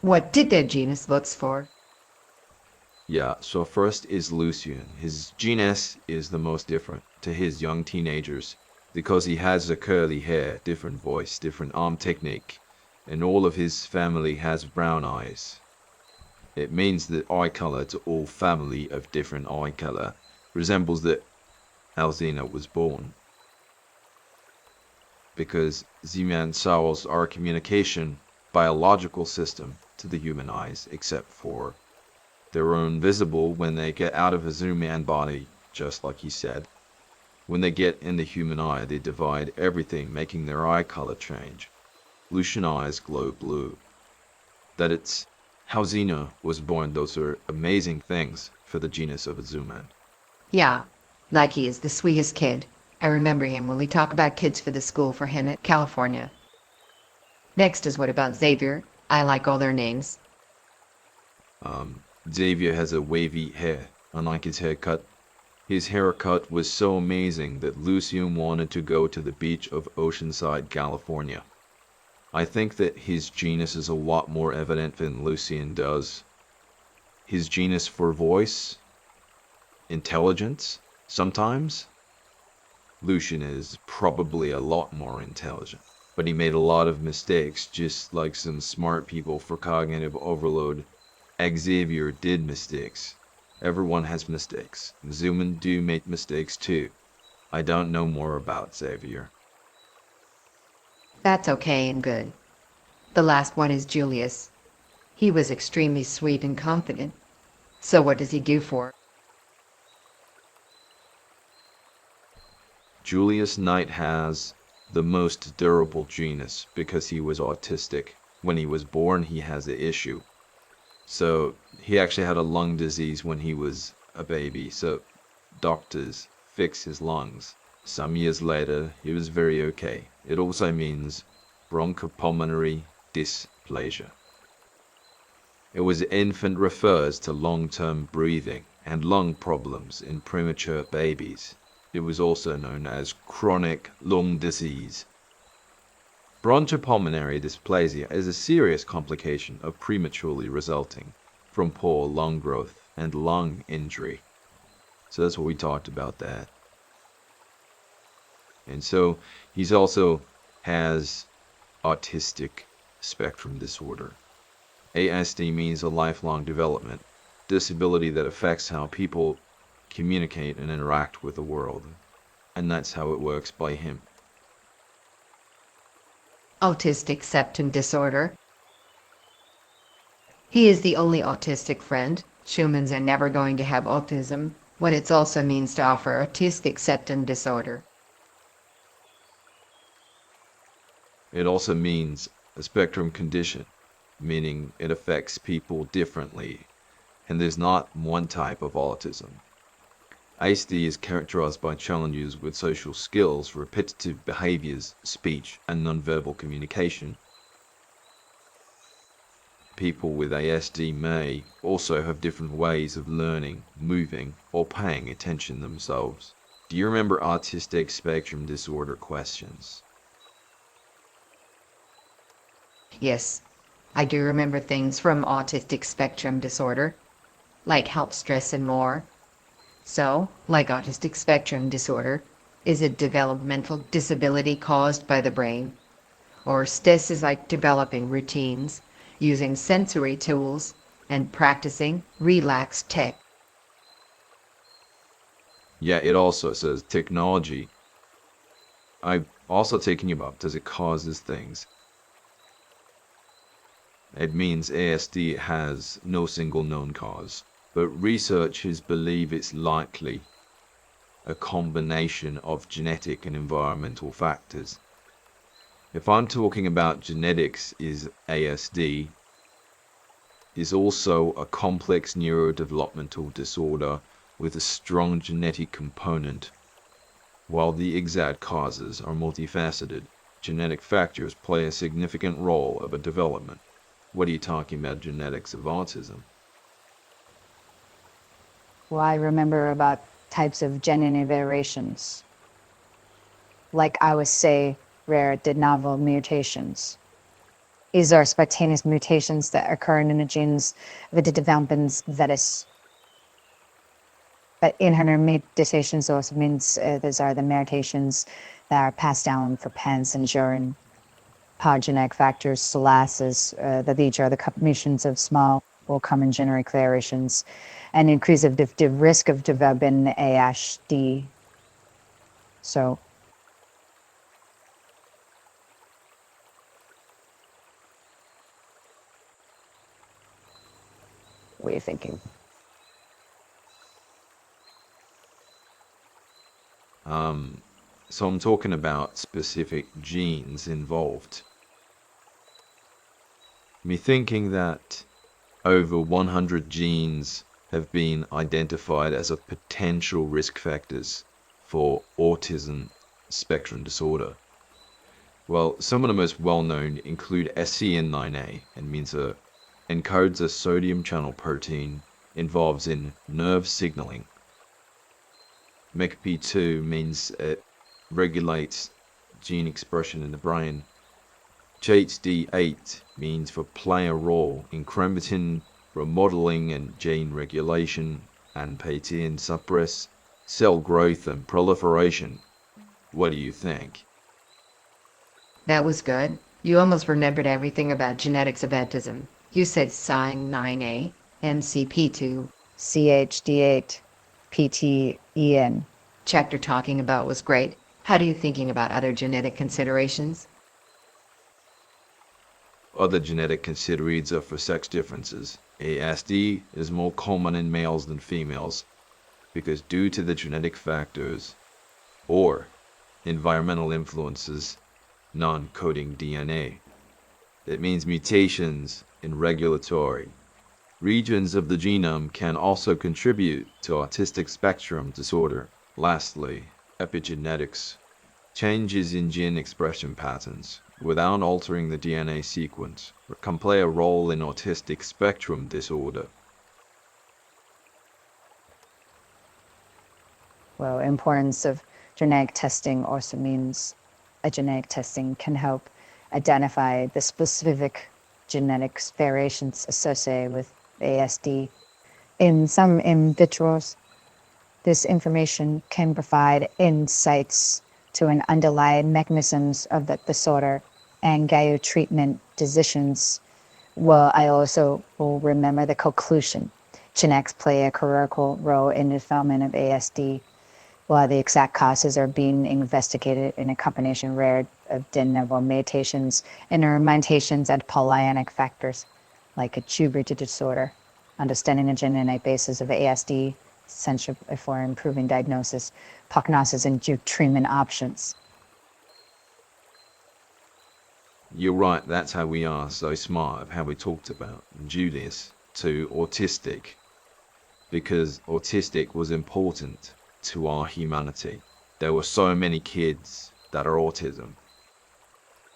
What did their genus look for? Yeah, so first is Lucian. His genus is the most different to his young teenagers because he has a curly hair, different voice, different arm technique, and all of his family has brown eyes. It means that eye color to all family of different eye color resembles that how Zena was born. Because Z-Man solves our communication biological system to the human eyes, except for they're invisible when they get out of a Z-Man body, just like he said. When they get in the human eye, they divide everything, making their eye color change. Lucian eyes glow blue. That it's how Zena was born, those are amazing things for the genus of a Z-Man. Yeah, like he is the sweetest kid. I remember him when we talk about kids for the school for him at California. Next is what about Xavier? I like all their names. Xavier has a wavy hair, unlike his haircut. His haircut was so amazing that Lucian wanted to go to the beach of Oceanside, California. I think that his genus is a lot more evident than Lucian does. His genus for voice, intelligence, sometimes. Lucian is probably a lot more intelligent, but he made a lot of mistakes, just like some smart people for cognitive overload. Xavier did mistakes. Everyone has mistakes. Zoomen do make mistakes too. I don't know more about Xavier. That's okay and good. The last one is Julius. He was extremely sweet and confident. So what does he do for? Julius Knight has the most durable genus because he was autistic. When he was born, he has the issue. So he actually had a lung disease when he was a baby, so doctors fixed his lungs. Some years later, he was very okay. It also means bronchopulmonary dysplasia. It was infant refers to long-term breathing and lung problems in premature babies. It was also known as chronic lung disease. Bronchopulmonary dysplasia is a serious complication of prematurely resulting from poor lung growth and lung injury. So that's what we talked about that. And so he's also has autistic spectrum disorder. ASD means a lifelong development, disability that affects how people communicate and interact with the world. And that's how it works by him. Autistic septum disorder. He is the only autistic friend. Humans are never going to have autism, what it also means to offer autistic septum disorder. It also means a spectrum condition, meaning it affects people differently, and there's not one type of autism. ASD is characterized by challenges with social skills, repetitive behaviors, speech, and nonverbal communication. People with ASD may also have different ways of learning, moving, or paying attention themselves. Do you remember autistic spectrum disorder questions? Yes, I do remember things from autistic spectrum disorder, like help, stress, and more. So, like autistic spectrum disorder, is a developmental disability caused by the brain? Or STIS is like developing routines, using sensory tools, and practicing relaxed tech. Yeah, it also says technology I've also taken you up. Does it causes things? It means ASD has no single known cause, but researchers believe it's likely a combination of genetic and environmental factors. If I'm talking about genetics, is ASD is also a complex neurodevelopmental disorder with a strong genetic component. While the exact causes are multifaceted, genetic factors play a significant role of a development. What are you talking about, genetics of autism? Well, I remember about types of genetic variations. Like I would say, rare de novo mutations. These are spontaneous mutations that occur in the genes of the development that is. But inherent mutations also means these are the mutations that are passed down for parents enduring genetic factors, SOLASes, that each are the combinations of small or common genetic variations, and increase of the risk of developing ASD. So, what are you thinking? So I'm talking about specific genes involved. Me thinking that over 100 genes have been identified as a potential risk factors for autism spectrum disorder. Well, some of the most well-known include SCN9A, and encodes a sodium channel protein involved in nerve signaling. MECP2 means it regulates gene expression in the brain. GHD8 means for play a role in chromatin remodeling and gene regulation, and PTN suppress cell growth and proliferation. What do you think? That was good. You almost remembered everything about genetics of autism. You said SIN9A, MCP2. CHD8, PTEN. Check you're talking about was great. How are you thinking about other genetic considerations? Other genetic considerations are for sex differences. ASD is more common in males than females because due to the genetic factors or environmental influences, non-coding DNA. That means mutations in regulatory regions of the genome can also contribute to autistic spectrum disorder. Lastly, epigenetics. Changes in gene expression patterns without altering the DNA sequence can play a role in autistic spectrum disorder. Well, importance of genetic testing also means a genetic testing can help identify the specific genetic variations associated with ASD. In some individuals, this information can provide insights to an underlying mechanisms of the disorder and guide treatment decisions. Well, I also will remember the conclusion. Genetics play a critical role in the development of ASD, while the exact causes are being investigated in a combination rare of de novo mutations and mutations and polyionic factors, like a tuberous disorder. Understanding the genetic basis of ASD essential for improving diagnosis, prognosis, and treatment options. You're right, that's how we are so smart of how we talked about Julius to autistic, because autistic was important to our humanity. There were so many kids that are autism.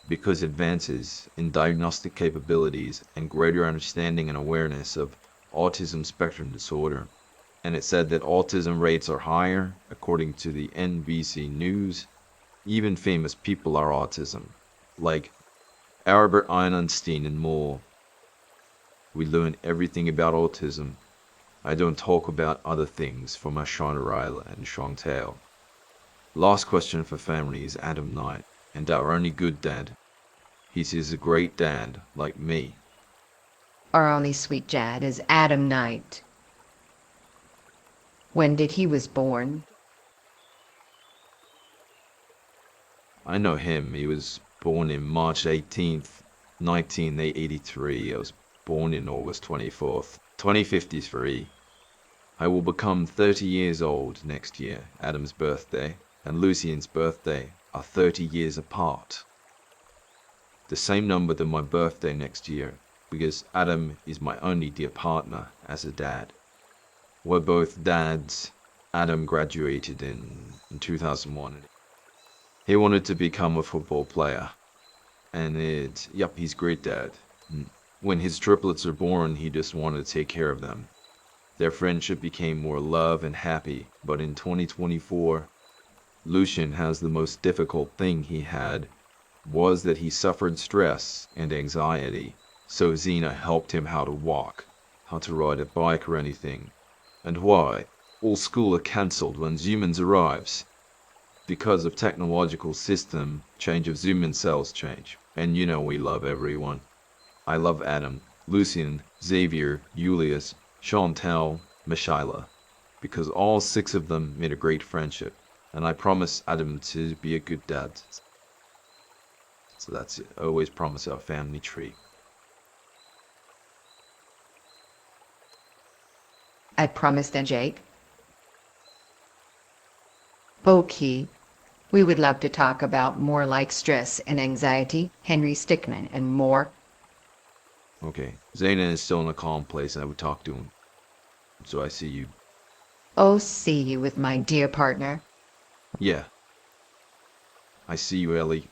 Because advances in diagnostic capabilities and greater understanding and awareness of autism spectrum disorder, and it said that autism rates are higher according to the NBC News. Even famous people are autism, like Albert Einstein and more. We learn everything about autism. I don't talk about other things for my Eille and Chantal. Last question for family is Adam Knight, and our only good dad. He's a great dad, like me. Our only sweet dad is Adam Knight. When did he was born? I know him. He was born in March 18th, 1983. I was born in August 24th, 2053. I will become 30 years old next year. Adam's birthday and Lucian's birthday are 30 years apart. The same number than my birthday next year, because Adam is my only dear partner as a dad. We're both dads. Adam graduated in 2001. He wanted to become a football player. And he's great dad. When his triplets are born, he just wanted to take care of them. Their friendship became more love and happy, but in 2024, Lucian has the most difficult thing he had was that he suffered stress and anxiety, so Zena helped him how to walk, how to ride a bike or anything. And why? All school are cancelled when humans arrives. Because of technological system, change of human cells change. And you know we love everyone. I love Adam, Lucian, Xavier, Julius, Chantal, Michaela, because all 6 of them made a great friendship, and I promise Adam to be a good dad. So that's it. I always promise our family tree. I promised then, Jake. Okay. We would love to talk about more like stress and anxiety, Henry Stickmin, and more. Okay, Zena is still in a calm place and I would talk to him. So I see you. Oh, see you with my dear partner. Yeah. I see you, Eille.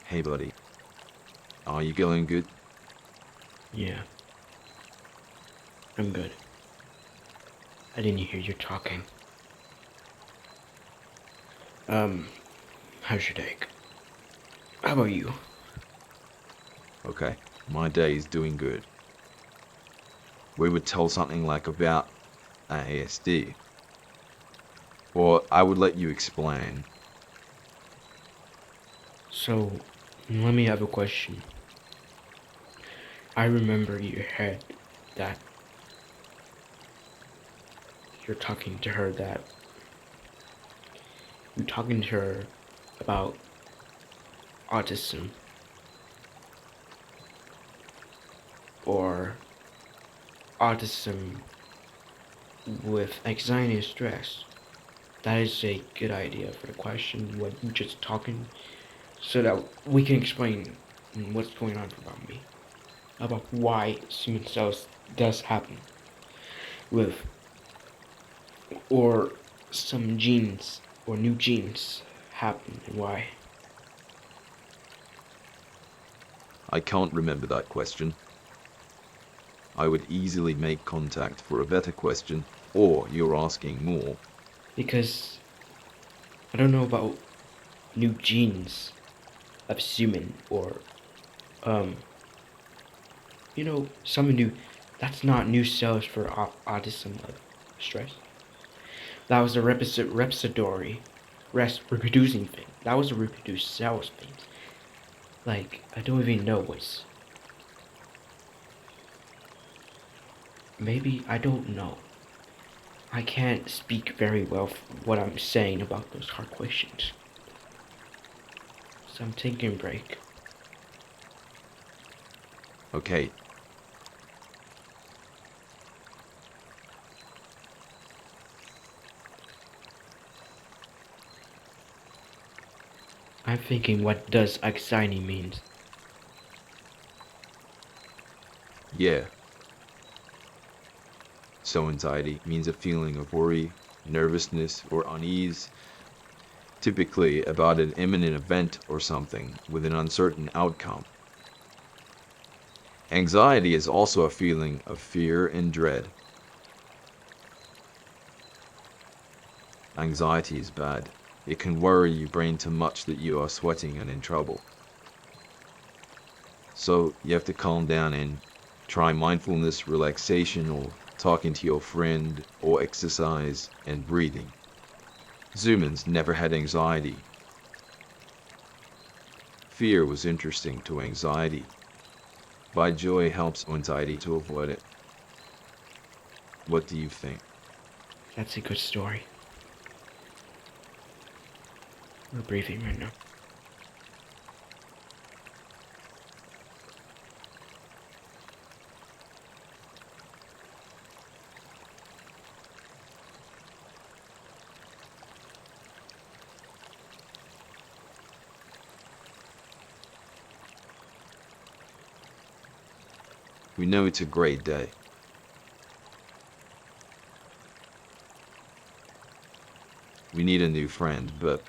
Hey, buddy. Are you feeling good? Yeah. I'm good. I didn't hear you talking. How's your day? How about you? Okay, my day is doing good. We would tell something like about ASD. Or I would let you explain. So, let me have a question. I remember you had that you're talking to her about autism or autism with anxiety and stress. That is a good idea for the question, what you just talking, so that we can explain what's going on about me, about why human cells does happen with, or some genes or new genes happen and why. I can't remember that question. I would easily make contact for a better question, or you're asking more. Because I don't know about new genes of human or some new, that's not new cells for autism of stress. That was a reproducing thing. That was a reproduced cells thing. Like, I don't even know what's, maybe, I don't know. I can't speak very well what I'm saying about those hard questions. So I'm taking a break. Okay. I'm thinking, what does anxiety mean? Yeah. So anxiety means a feeling of worry, nervousness, or unease, typically about an imminent event or something with an uncertain outcome. Anxiety is also a feeling of fear and dread. Anxiety is bad. It can worry your brain too much that you are sweating and in trouble. So you have to calm down and try mindfulness, relaxation, or talking to your friend, or exercise and breathing. Zoomans never had anxiety. Fear was interesting to anxiety. By joy helps anxiety to avoid it. What do you think? That's a good story. We're breathing right now. We know it's a great day. We need a new friend, but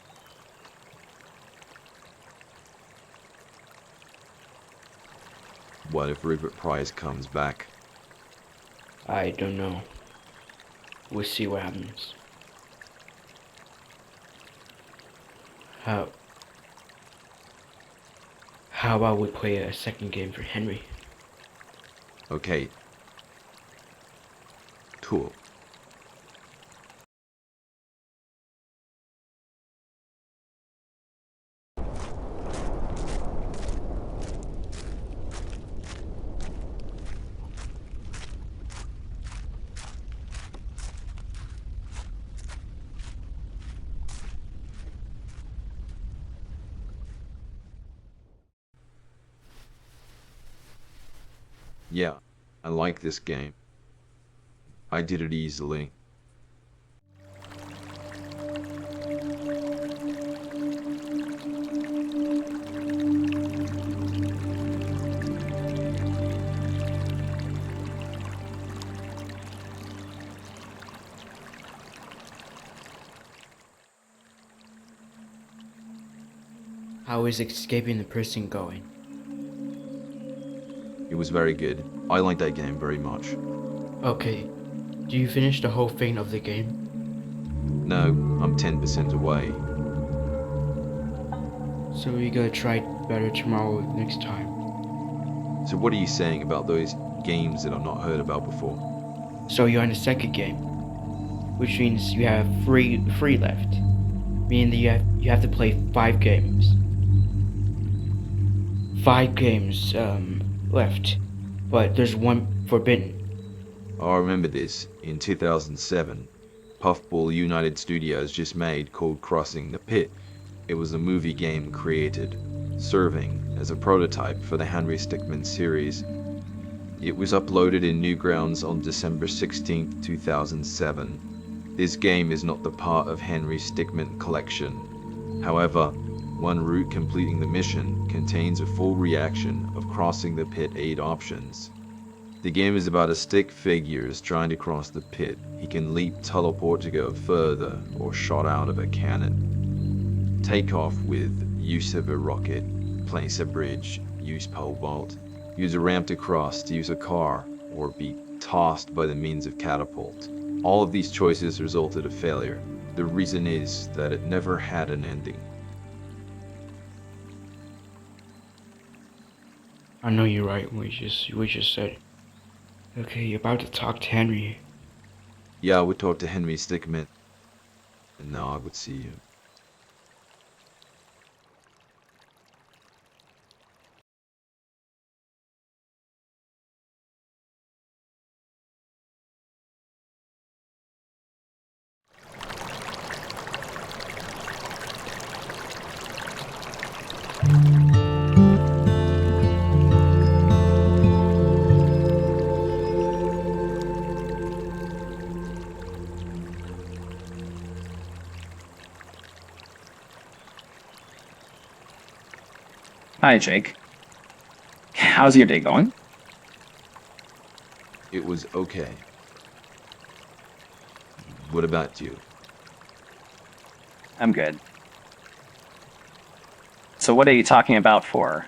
what if Rupert Price comes back? I don't know. We'll see what happens. How about we play a second game for Henry? Okay. Cool. Yeah, I like this game. I did it easily. How is escaping the prison going? It was very good. I like that game very much. Okay. Do you finish the whole thing of the game? No, I'm 10% away. So we gotta try better tomorrow next time. So what are you saying about those games that I've not heard about before? So you're on the second game, which means you have three left. Meaning that you have to play 5 games. 5 games left, but there's one forbidden. I remember this. In 2007, Puffball United Studios just made called Crossing the Pit. It was a movie game created, serving as a prototype for the Henry Stickmin series. It was uploaded in Newgrounds on December 16, 2007. This game is not the part of Henry Stickmin collection. However, one route completing the mission contains a full reaction of crossing the pit 8 options. The game is about a stick figures trying to cross the pit. He can leap, teleport to go further, or shot out of a cannon. Take off with use of a rocket, place a bridge, use pole vault, use a ramp to cross, to use a car, or be tossed by the means of catapult. All of these choices resulted in failure. The reason is that it never had an ending. I know you're right. We just said. Okay, you're about to talk to Henry. Yeah, I would talk to Henry Stickmin. And now I would see you. Hi, Jake. How's your day going? It was okay. What about you? I'm good. So what are you talking about for?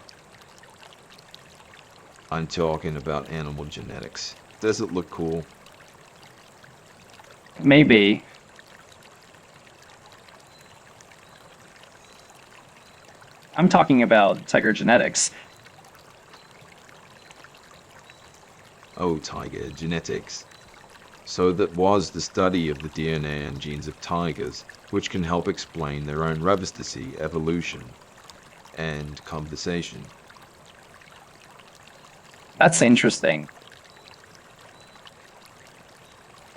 I'm talking about animal genetics. Does it look cool? Maybe. I'm talking about tiger genetics. Oh, tiger genetics. So that was the study of the DNA and genes of tigers, which can help explain their own revesticity, evolution, and conversation. That's interesting.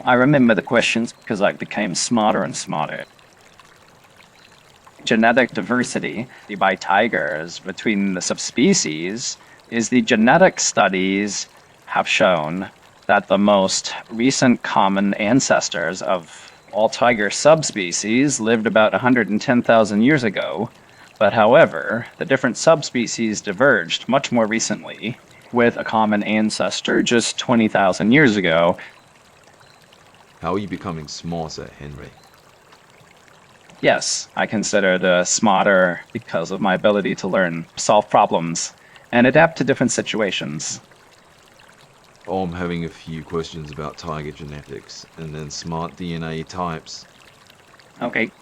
I remember the questions because I became smarter and smarter. Genetic diversity by tigers between the subspecies is the genetic studies have shown that the most recent common ancestors of all tiger subspecies lived about 110,000 years ago, but however, the different subspecies diverged much more recently, with a common ancestor just 20,000 years ago. How are you becoming smarter, Henry? Yes, I considered smarter because of my ability to learn, solve problems, and adapt to different situations. Oh, I'm having a few questions about tiger genetics, and then smart DNA types. Okay.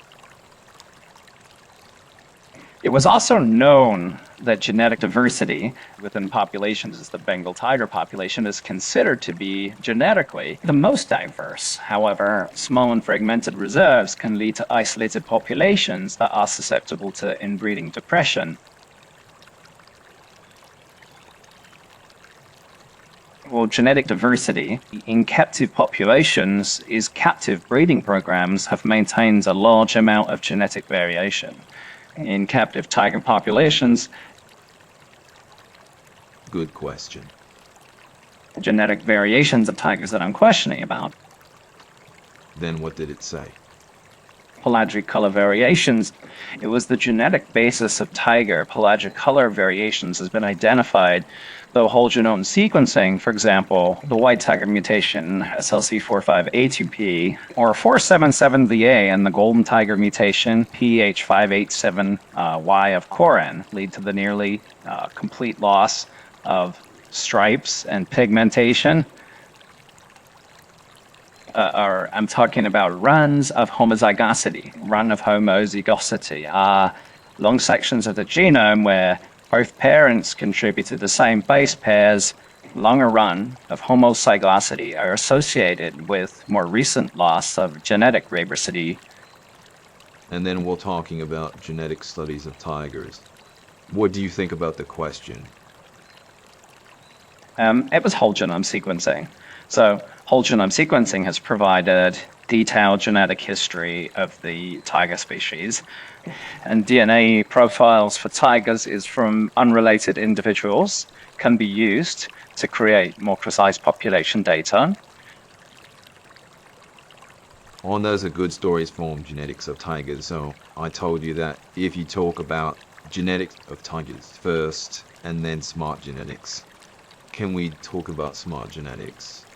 It was also known that genetic diversity within populations, as the Bengal tiger population, is considered to be genetically the most diverse. However, small and fragmented reserves can lead to isolated populations that are susceptible to inbreeding depression. Well, genetic diversity in captive populations is captive breeding programs have maintained a large amount of genetic variation. In captive tiger populations, Good question. genetic variations of tigers that I'm questioning about, Then what did it say? pelagic color variations, it was the genetic basis of tiger pelagic color variations has been identified, though whole genome sequencing, for example, the white tiger mutation SLC45A2P or 477VA and the golden tiger mutation PH587Y of Corin lead to the nearly complete loss of stripes and pigmentation. I'm talking about runs of homozygosity. Run of homozygosity are long sections of the genome where both parents contribute to the same base pairs. Longer run of homozygosity are associated with more recent loss of genetic diversity. And then we're talking about genetic studies of tigers. What do you think about the question? It was whole genome sequencing. So whole genome sequencing has provided detailed genetic history of the tiger species. And DNA profiles for tigers is from unrelated individuals, can be used to create more precise population data. On those are good stories from genetics of tigers, so I told you that if you talk about genetics of tigers first and then smart genetics. Can we talk about smart genetics?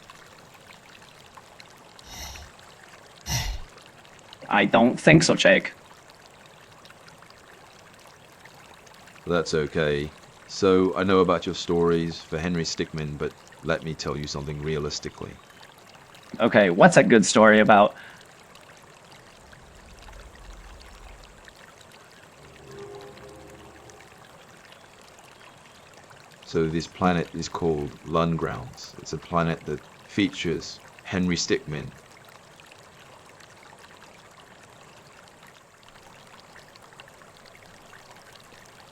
I don't think so, Jake. That's okay. So, I know about your stories for Henry Stickmin, but let me tell you something realistically. Okay, what's a good story about? So this planet is called Lunngrounds. It's a planet that features Henry Stickmin.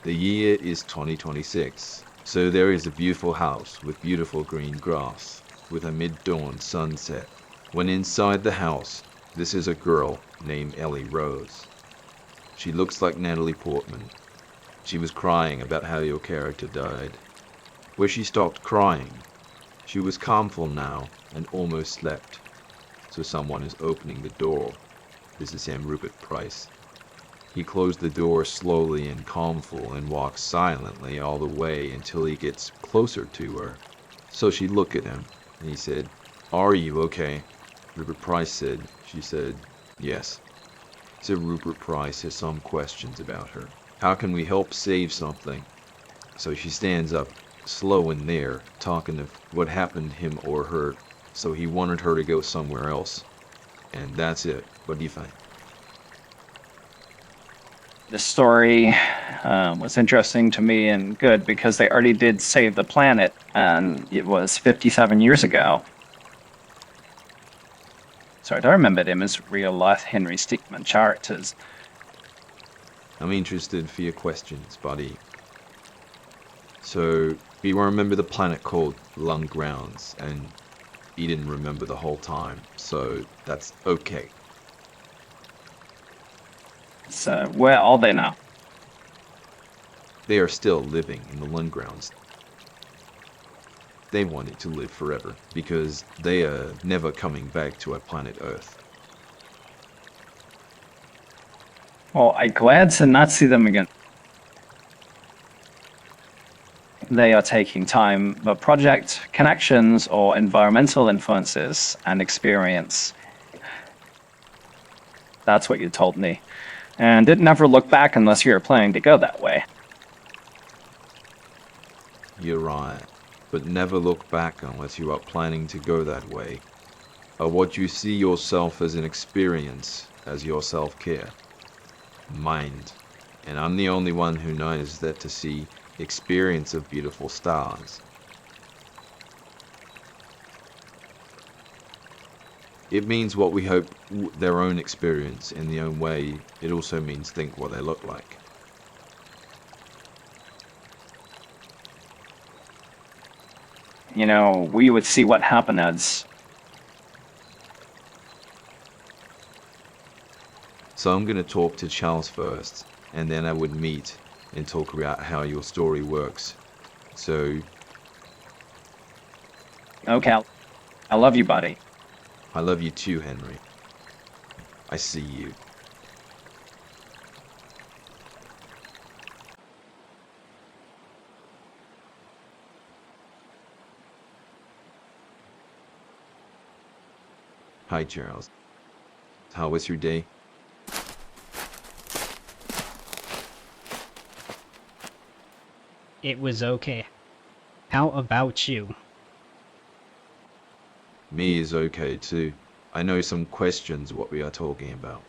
The year is 2026, so there is a beautiful house with beautiful green grass, with a mid-dawn sunset. When inside the house, this is a girl named Eille Rose. She looks like Natalie Portman. She was crying about how your character died. Where she stopped crying, she was calmful now and almost slept. So someone is opening the door. This is Sam Price. He closed the door slowly and calmful and walks silently all the way until he gets closer to her. So she looked at him and he said, "Are you okay?" Rupert Price said. She said, "Yes." So Rupert Price has some questions about her. How can we help save something? So she stands up slow in there, talking of what happened to him or her, so he wanted her to go somewhere else. And that's it. What do you think? The story was interesting to me and good because they already did save the planet, and it was 57 years ago. So I don't remember them as real-life Henry Stickmin characters. I'm interested for your questions, buddy. So, you remember the planet called Lunngrounds, and you didn't remember the whole time, so that's okay. So where are they now? They are still living in the Lunngrounds. They wanted to live forever, because they are never coming back to our planet Earth. Well, I'm glad to not see them again. They are taking time for project connections or environmental influences and experience. That's what you told me. And didn't ever look back unless you were planning to go that way. You're right, but never look back unless you are planning to go that way. Or what you see yourself as an experience, as your self-care. Mind. And I'm the only one who knows that to see experience of beautiful stars. It means what we hope their own experience in their own way. It also means think what they look like. You know, we would see what happened as. So I'm going to talk to Charles first, and then I would meet and talk about how your story works. So, Okay, I love you, buddy. I love you too, Henry. I see you. Hi, Charles. How was your day? It was okay. How about you? Me is okay too. I know some questions what we are talking about.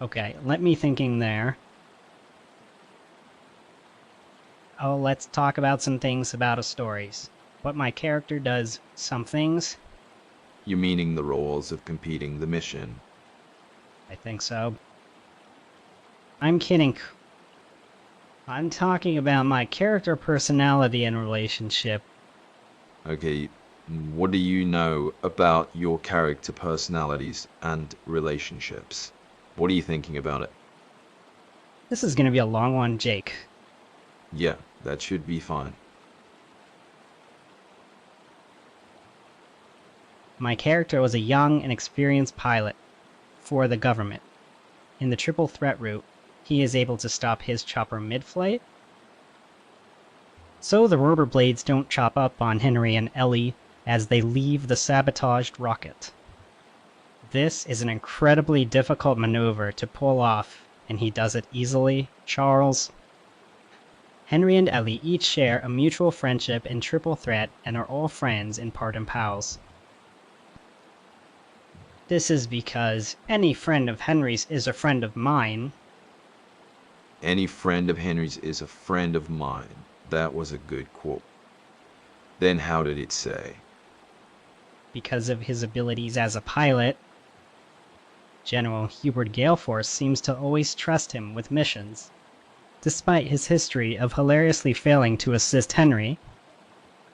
Okay, let me thinking there. Oh, let's talk about some things about his stories. What my character does, some things. You meaning the roles of completing the mission? I think so. I'm kidding. I'm talking about my character personality and relationship. Okay, what do you know about your character personalities and relationships? What are you thinking about it? This is gonna be a long one, Jake. Yeah, that should be fine. My character was a young and experienced pilot for the government. In the triple threat route, he is able to stop his chopper mid-flight, so the rotor blades don't chop up on Henry and Eille as they leave the sabotaged rocket. This is an incredibly difficult maneuver to pull off, and he does it easily. Charles. Henry and Eille each share a mutual friendship in triple threat and are all friends in part and pals. This is because any friend of Henry's is a friend of mine. Any friend of Henry's is a friend of mine. That was a good quote. Then how did it say? Because of his abilities as a pilot, General Hubert Galeforce seems to always trust him with missions. Despite his history of hilariously failing to assist Henry,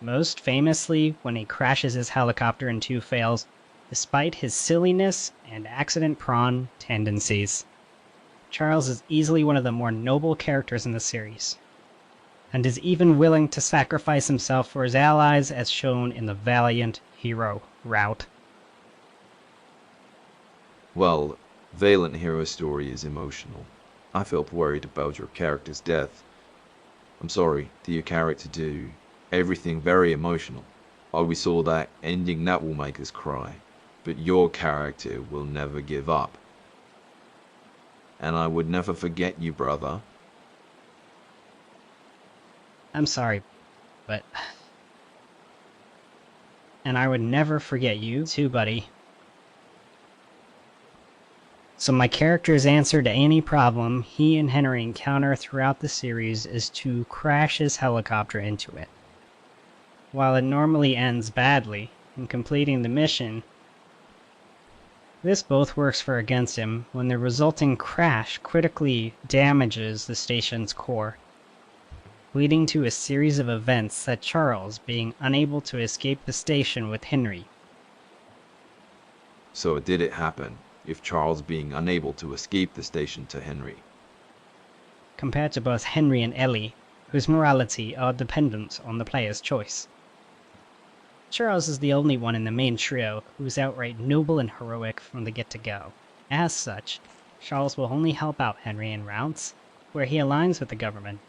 most famously when he crashes his helicopter and two fails, despite his silliness and accident-prone tendencies. Charles is easily one of the more noble characters in the series, and is even willing to sacrifice himself for his allies as shown in the valiant hero route. Well, Valiant Hero story is emotional. I felt worried about your character's death. I'm sorry, did your character do everything very emotional? Oh, we saw that ending that will make us cry. But your character will never give up. And I would never forget you, brother. I'm sorry, but... And I would never forget you, too, buddy. So my character's answer to any problem he and Henry encounter throughout the series is to crash his helicopter into it. While it normally ends badly in completing the mission, this both works for or against him when the resulting crash critically damages the station's core, leading to a series of events that Charles being unable to escape the station with Henry. So did it happen, if Charles being unable to escape the station to Henry? Compared to both Henry and Eille, whose morality are dependent on the player's choice. Charles is the only one in the main trio who's outright noble and heroic from the get-to-go. As such, Charles will only help out Henry in routes where he aligns with the government.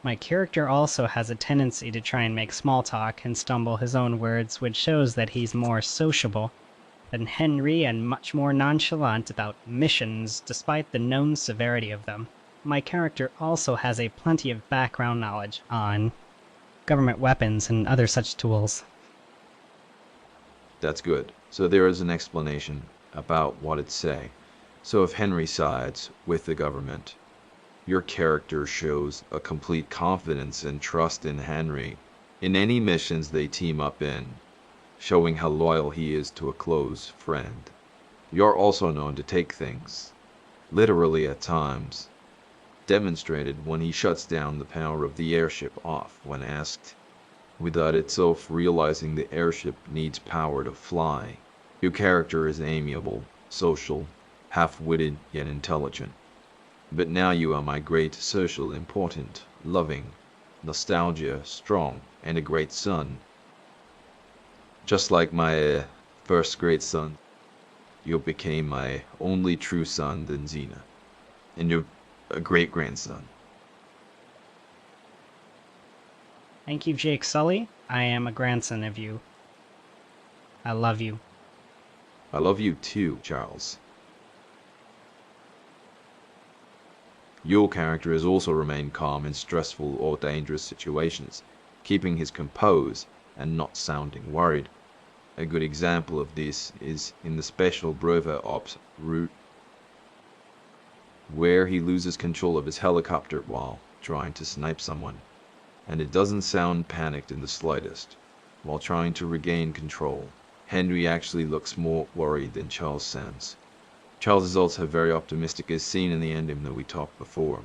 My character also has a tendency to try and make small talk and stumble his own words, which shows that he's more sociable than Henry and much more nonchalant about missions despite the known severity of them. My character also has a plenty of background knowledge on government weapons and other such tools. That's good. So there is an explanation about what it say. So if Henry sides with the government, your character shows a complete confidence and trust in Henry in any missions they team up in, showing how loyal he is to a close friend. You're also known to take things literally at times, demonstrated when he shuts down the power of the airship off when asked, without itself realizing the airship needs power to fly. Your character is amiable, social, half-witted yet intelligent. But now you are my great social, important, loving, nostalgia, strong, and a great son. Just like my first great son, you became my only true son than Zena, and you're a great-grandson. Thank you, Jake Sully. I am a grandson of you. I love you. I love you too, Charles. Your character has also remained calm in stressful or dangerous situations, keeping his composure and not sounding worried. A good example of this is in the Special Bravo Ops route, where he loses control of his helicopter while trying to snipe someone, and it doesn't sound panicked in the slightest. While trying to regain control, Henry actually looks more worried than Charles sounds. Charles is also very optimistic as seen in the ending that we talked before,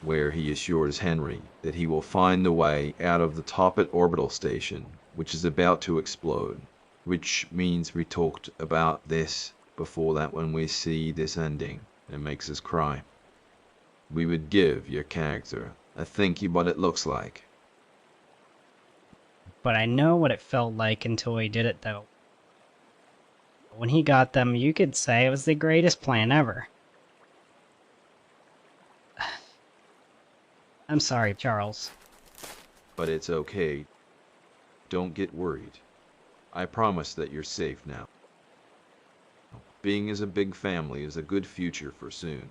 where he assures Henry that he will find the way out of the Toppet orbital station, which is about to explode, which means we talked about this before that when we see this ending. It makes us cry. We would give your character a thank you what it looks like. But I know what it felt like until he did it, though. When he got them, you could say it was the greatest plan ever. I'm sorry, Charles. But it's okay. Don't get worried. I promise that you're safe now. Being as a big family is a good future for soon.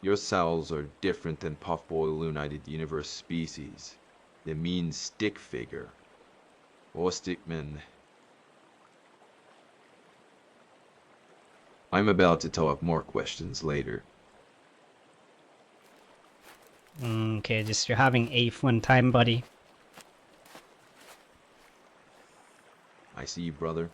Your cells are different than Puffboy United Universe species. They mean stick figure. Or Stickmin. I'm about to talk more questions later. Okay, just you're having a fun time, buddy. I see you, brother.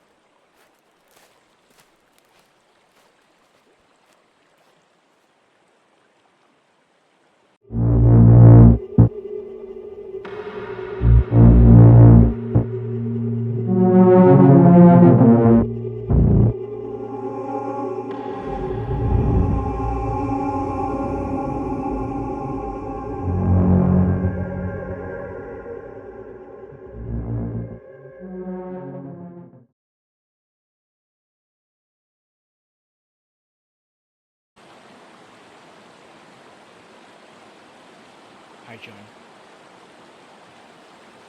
Hi, John.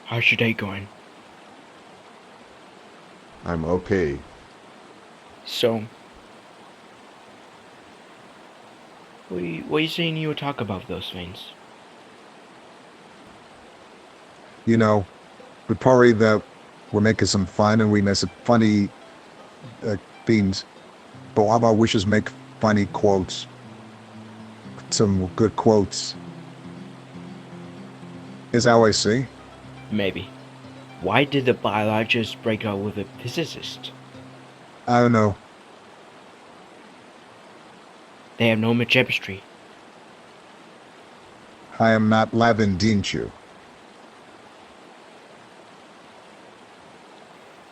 How's your day going? I'm okay. So, what are you saying you would talk about those things? You know, but probably that we're making some fun and we make some funny things. But how about we just make funny quotes? Some good quotes. Is that what I see? Maybe. Why did the biologist break up with a physicist? I don't know. They have no chemistry. I am not Lavin, didn't you?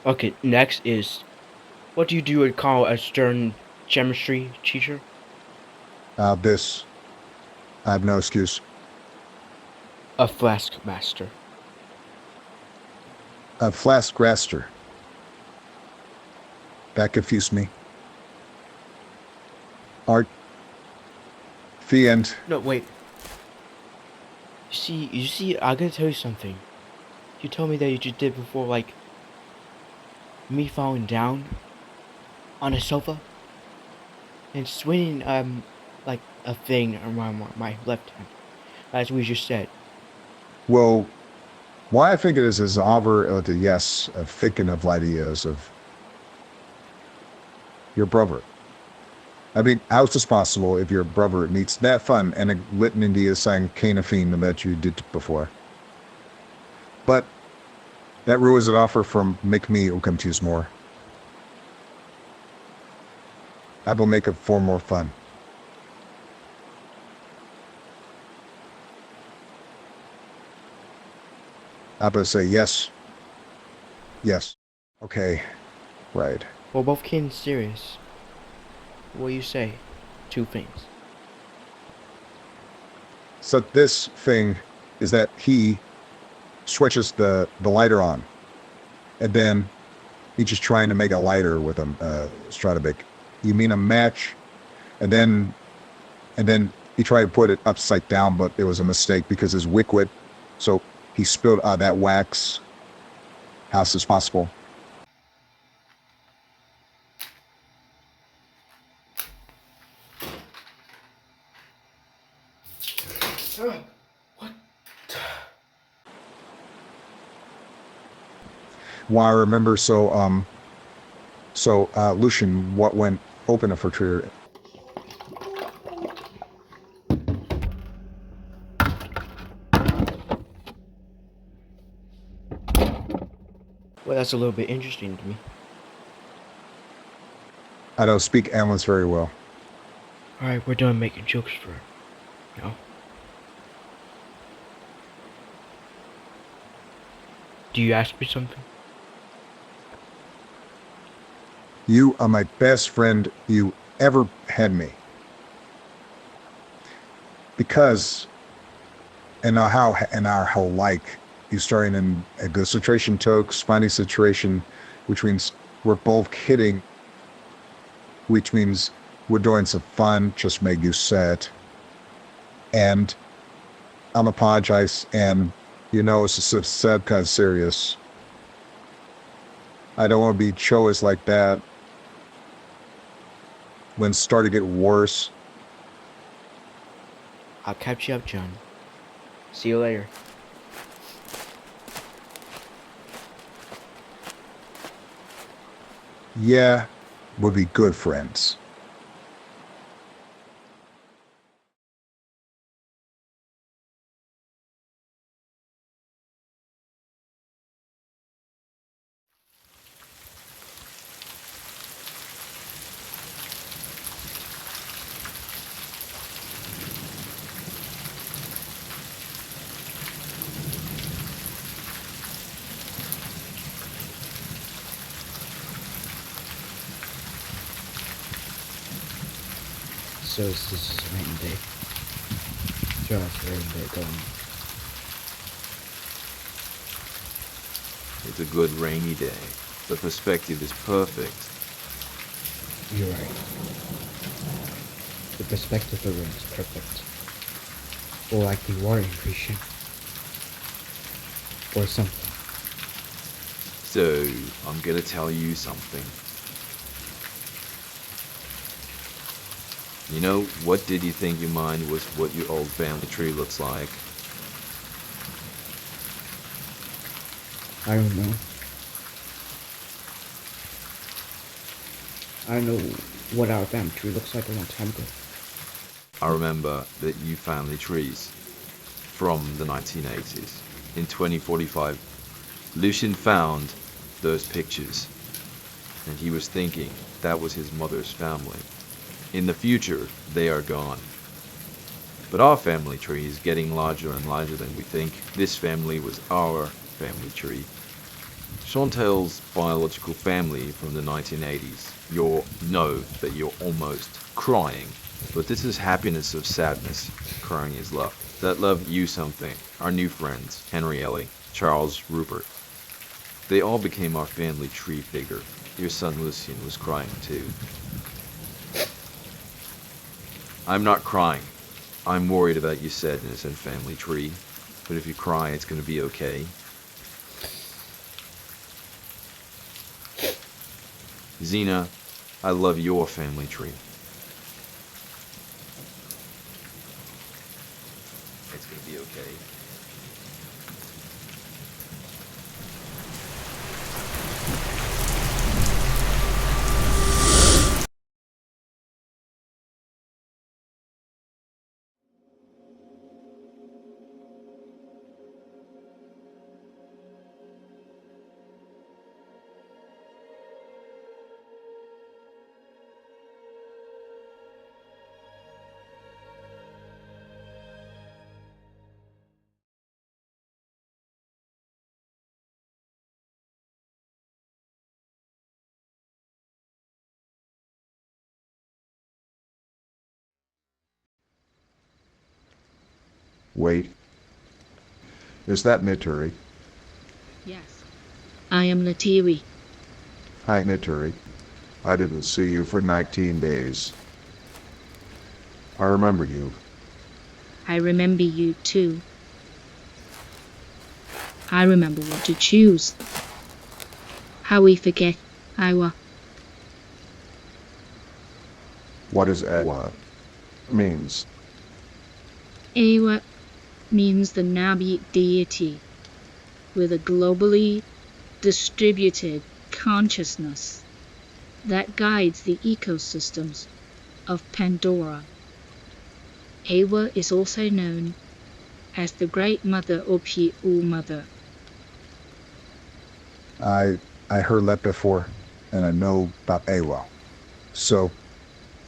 Okay, next is, what do you would call a stern chemistry teacher? This. I have no excuse. A flask master. A flask raster. That confused me. Art. The end. No, wait. You see, I gotta tell you something. You told me that you just did before, like, me falling down on a sofa and swinging, like a thing around my left hand, as we just said. Well, why I think it is over the yes of thinking of ideas of your brother. I mean, how is this possible if your brother needs that fun and a litany of saying kind of thing that you did before? But that rules it offer from make me confused more. I will make it for more fun. I will say yes. Yes. Okay. Right. We're both getting serious. What do you say? Two things. So this thing is that he switches the lighter on, and then he's just trying to make a lighter with a Stratobic. You mean a match, and then he tried to put it upside down, but it was a mistake because it's liquid, so he spilled that wax. How is this possible? Well, I remember, Lucian, what went open a refrigerator? Well, that's a little bit interesting to me. I don't speak Amlins very well. Alright, we're done making jokes for it. No? Do you ask me something? You are my best friend you ever had me. Because in our whole like, you starting in a good situation tokes, funny situation, which means we're both kidding, which means we're doing some fun, just make you sad. And I'm apologize, and it's a sad kind of serious. I don't want to be choice like that. When it start to get worse. I'll catch you up, John. See you later. Yeah, we'll be good friends. So this is a rainy day. Just a rainy day going. It's a good rainy day. The perspective is perfect. You're right. The perspective of the room is perfect. Or like the water increasing. Or something. So, I'm gonna tell you something. You know, what did you think your mind was what your old family tree looks like? I don't know. I don't know what our family tree looks like a long time ago. I remember that you family trees from the 1980s. In 2045, Lucian found those pictures, and he was thinking that was his mother's family. In the future, they are gone. But our family tree is getting larger and larger than we think. This family was our family tree. Chantel's biological family from the 1980s. You'll know that you're almost crying. But this is happiness of sadness. Crying is love. That love you something. Our new friends, Henry, Eille, Charles, Rupert. They all became our family tree figure. Your son Lucian was crying too. I'm not crying. I'm worried about your sadness and family tree. But if you cry, it's gonna be okay. Zena, I love your family tree. It's gonna be okay. Wait. Is that Neytiri? Yes. I am Neytiri. Hi, Neytiri. I didn't see you for 19 days. I remember you. I remember you too. I remember what to choose. How we forget Iowa. What does Eille means? Eille means the Nabi deity with a globally distributed consciousness that guides the ecosystems of Pandora. Eille is also known as the Great Mother or All Mother. I heard that before, and I know about Eille. So,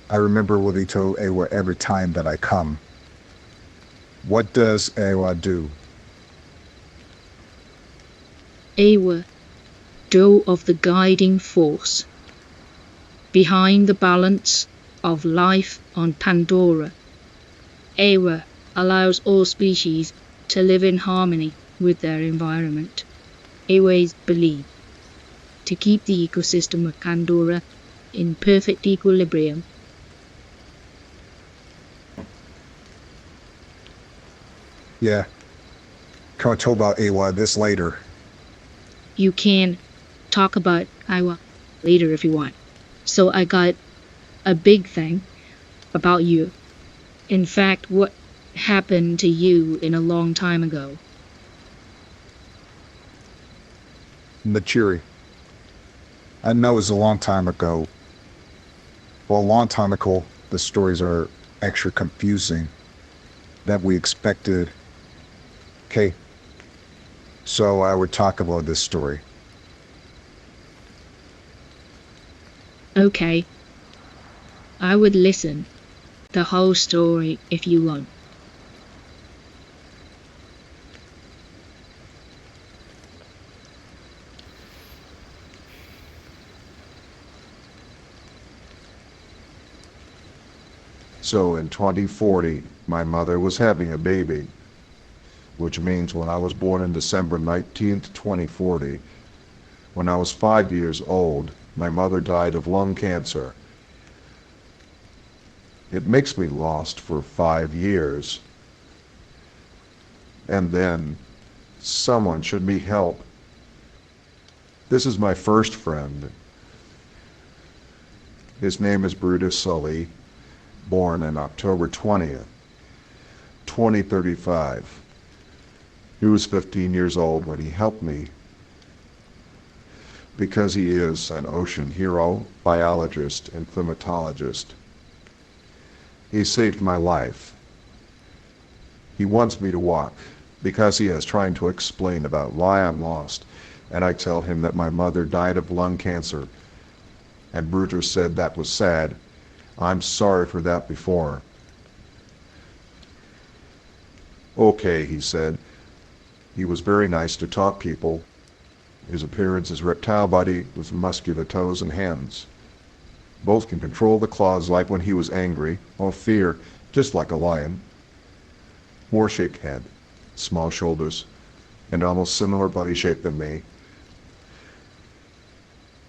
I remember what he told Eille every time that I come. What does Eille do? Eille, door of the guiding force, behind the balance of life on Pandora. Eille allows all species to live in harmony with their environment. Eille's believed to keep the ecosystem of Pandora in perfect equilibrium. Yeah. Can I talk about Eille this later? You can talk about Iowa later if you want. So I got a big thing about you. In fact, what happened to you in a long time ago. Neytiri. I know it's a long time ago. Well, a long time ago, the stories are extra confusing than we expected. Okay. So I would talk about this story. Okay. I would listen the whole story if you want. So in 2040, my mother was having a baby, which means when I was born in December 19th, 2040, when I was 5 years old, my mother died of lung cancer. It makes me lost for 5 years. And then someone should me help. This is my first friend. His name is Brutus Sully, born on October 20th, 2035. He was 15 years old when he helped me because he is an ocean hero, biologist, and climatologist. He saved my life. He wants me to walk because he is trying to explain about why I'm lost, and I tell him that my mother died of lung cancer. And Brutus said that was sad. I'm sorry for that before. Okay, he said. He was very nice to talk people. His appearance is reptile body with muscular toes and hands. Both can control the claws like when he was angry or fear, just like a lion. War-shaped head, small shoulders, and almost similar body shape than me.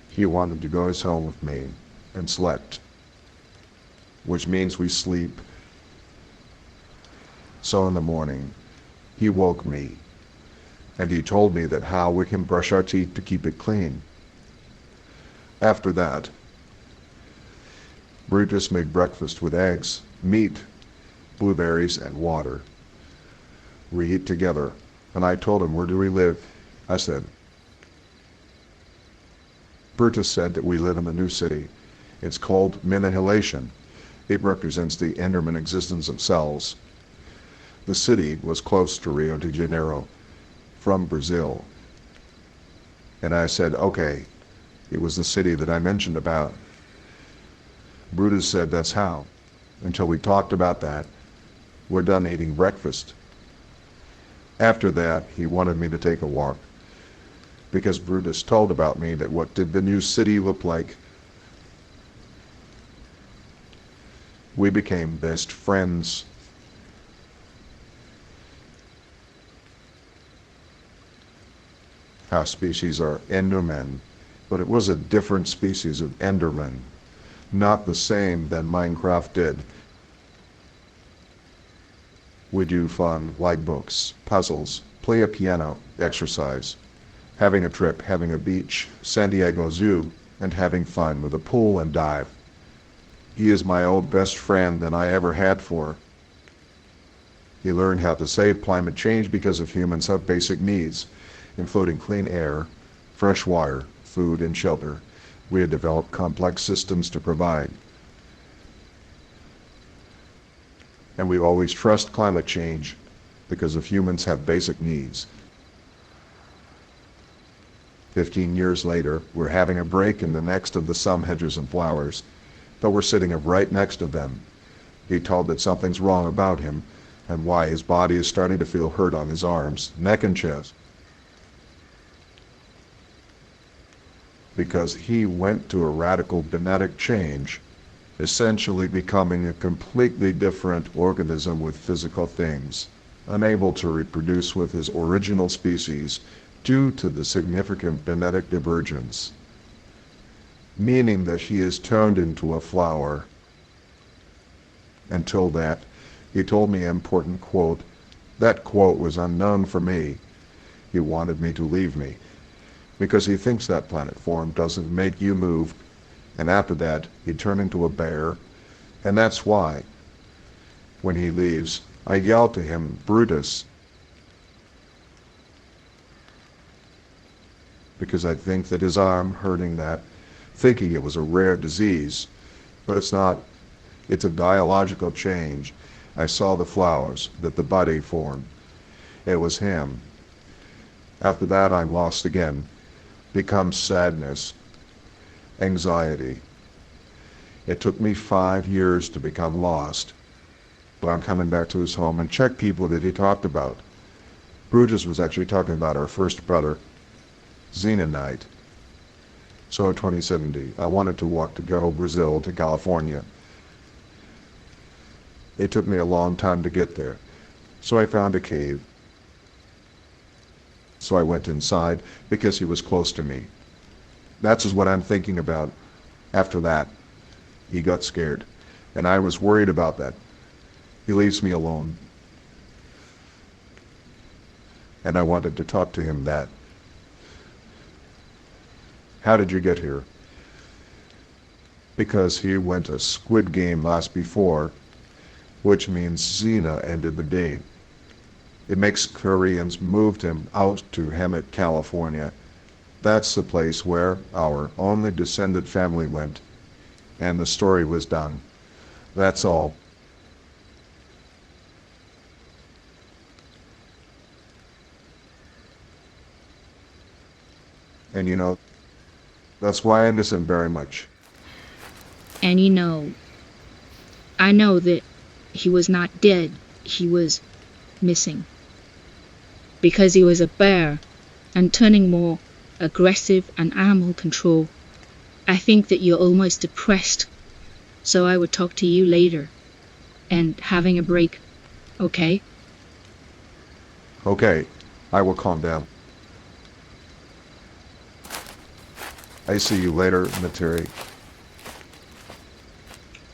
He wanted to go home with me and slept, which means we sleep. So in the morning, he woke me, and he told me that how we can brush our teeth to keep it clean. After that, Brutus made breakfast with eggs, meat, blueberries, and water. We eat together, and I told him, where do we live? I said. Brutus said that we live in a new city. It's called Lunnihilation. It represents the Enderman existence of cells. The city was close to Rio de Janeiro, from Brazil. And I said, okay, it was the city that I mentioned about. Brutus said, that's how. Until we talked about that, we're done eating breakfast. After that, he wanted me to take a walk, because Brutus told about me that what did the new city look like. We became best friends. Our species are Endermen, but it was a different species of Enderman, not the same that Minecraft did. We do fun, like books, puzzles, play a piano, exercise, having a trip, having a beach, San Diego Zoo, and having fun with a pool and dive. He is my old best friend than I ever had for. He learned how to save climate change because of humans have basic needs, including clean air, fresh water, food, and shelter. We have developed complex systems to provide. And we always trust climate change because of humans have basic needs. 15 years later, we're having a break in the next of the some hedges and flowers, but we're sitting right next to them. He told that something's wrong about him and why his body is starting to feel hurt on his arms, neck, and chest. Because he went to a radical genetic change, essentially becoming a completely different organism with physical things, unable to reproduce with his original species due to the significant genetic divergence, meaning that he is turned into a flower. Until that, he told me an important quote. That quote was unknown for me. He wanted me to leave me, because he thinks that planet form doesn't make you move. And after that, he'd turn into a bear, and that's why, when he leaves, I yell to him, Brutus, because I think that his arm hurting that, thinking it was a rare disease, but it's not. It's a biological change. I saw the flowers that the body formed. It was him. After that, I'm lost again. Becomes sadness, anxiety. It took me 5 years to become lost, but I'm coming back to his home and check people that he talked about. Brutus was actually talking about our first brother, Zena night. So in 2070, I wanted to walk to go Brazil to California. It took me a long time to get there, so I found a cave. So I went inside because he was close to me. That's what I'm thinking about. After that, he got scared, and I was worried about that. He leaves me alone. And I wanted to talk to him that. How did you get here? Because he went to Squid Game last before, which means Zena ended the game. It makes Koreans moved him out to Hemet, California. That's the place where our only descendant family went, and the story was done. That's all. And you know, that's why I miss him very much. And I know that he was not dead, he was missing. Because he was a bear and turning more aggressive and animal control. I think that you're almost depressed, so I would talk to you later and having a break, okay? Okay, I will calm down. I see you later, Neytiri.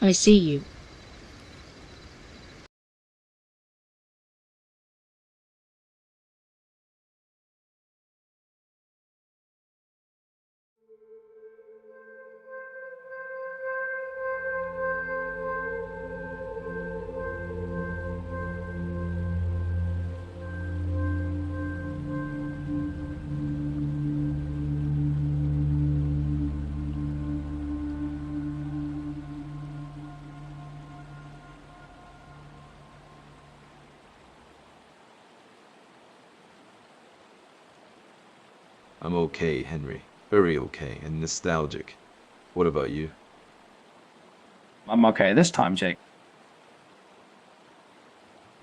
I see you. I'm okay, Henry. Very okay and nostalgic. What about you? I'm okay this time, Jake.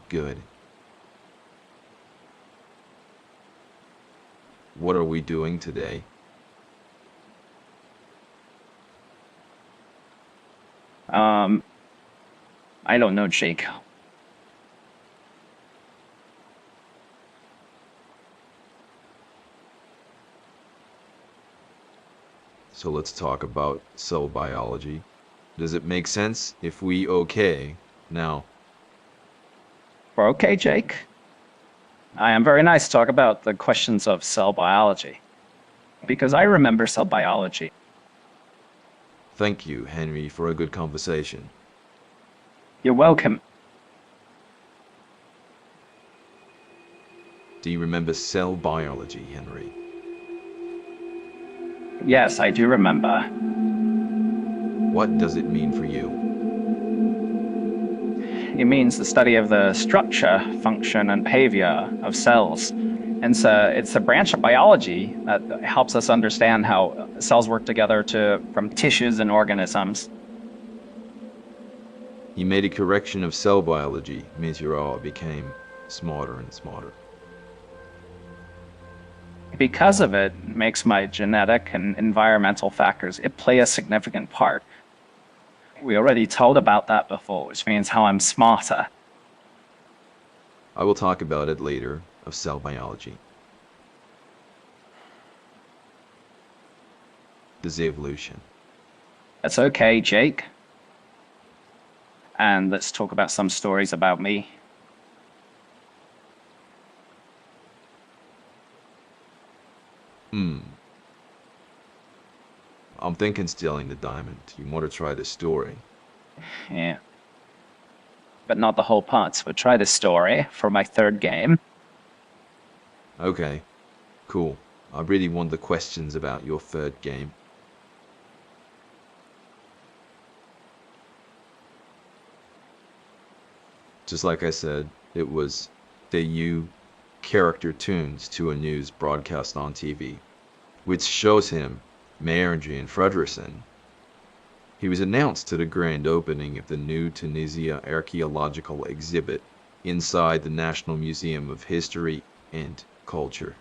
Good. What are we doing today? I don't know, Jake. So let's talk about cell biology. Does it make sense if we okay now? We're okay, Jake. I am very nice to talk about the questions of cell biology. Because I remember cell biology. Thank you, Henry, for a good conversation. You're welcome. Do you remember cell biology, Henry? Yes, I do remember. What does it mean for you? It means the study of the structure, function, and behavior of cells. And so it's a branch of biology that helps us understand how cells work together from tissues and organisms. He made a correction of cell biology. Neytiri became smarter and smarter. Because of it, makes my genetic and environmental factors play a significant part. We already told about that before, which means how I'm smarter. I will talk about it later, of cell biology. The Zevlution. That's okay, Jake. And let's talk about some stories about me. I'm thinking stealing the diamond. You want to try the story? Yeah. But not the whole parts. We'll try the story for my third game. Okay. Cool. I really want the questions about your third game. Just like I said, it was the character tunes to a news broadcast on TV, which shows him, Margie and Fredrickson. He was announced to the grand opening of the new Tunisia archaeological exhibit inside the National Museum of History and Culture.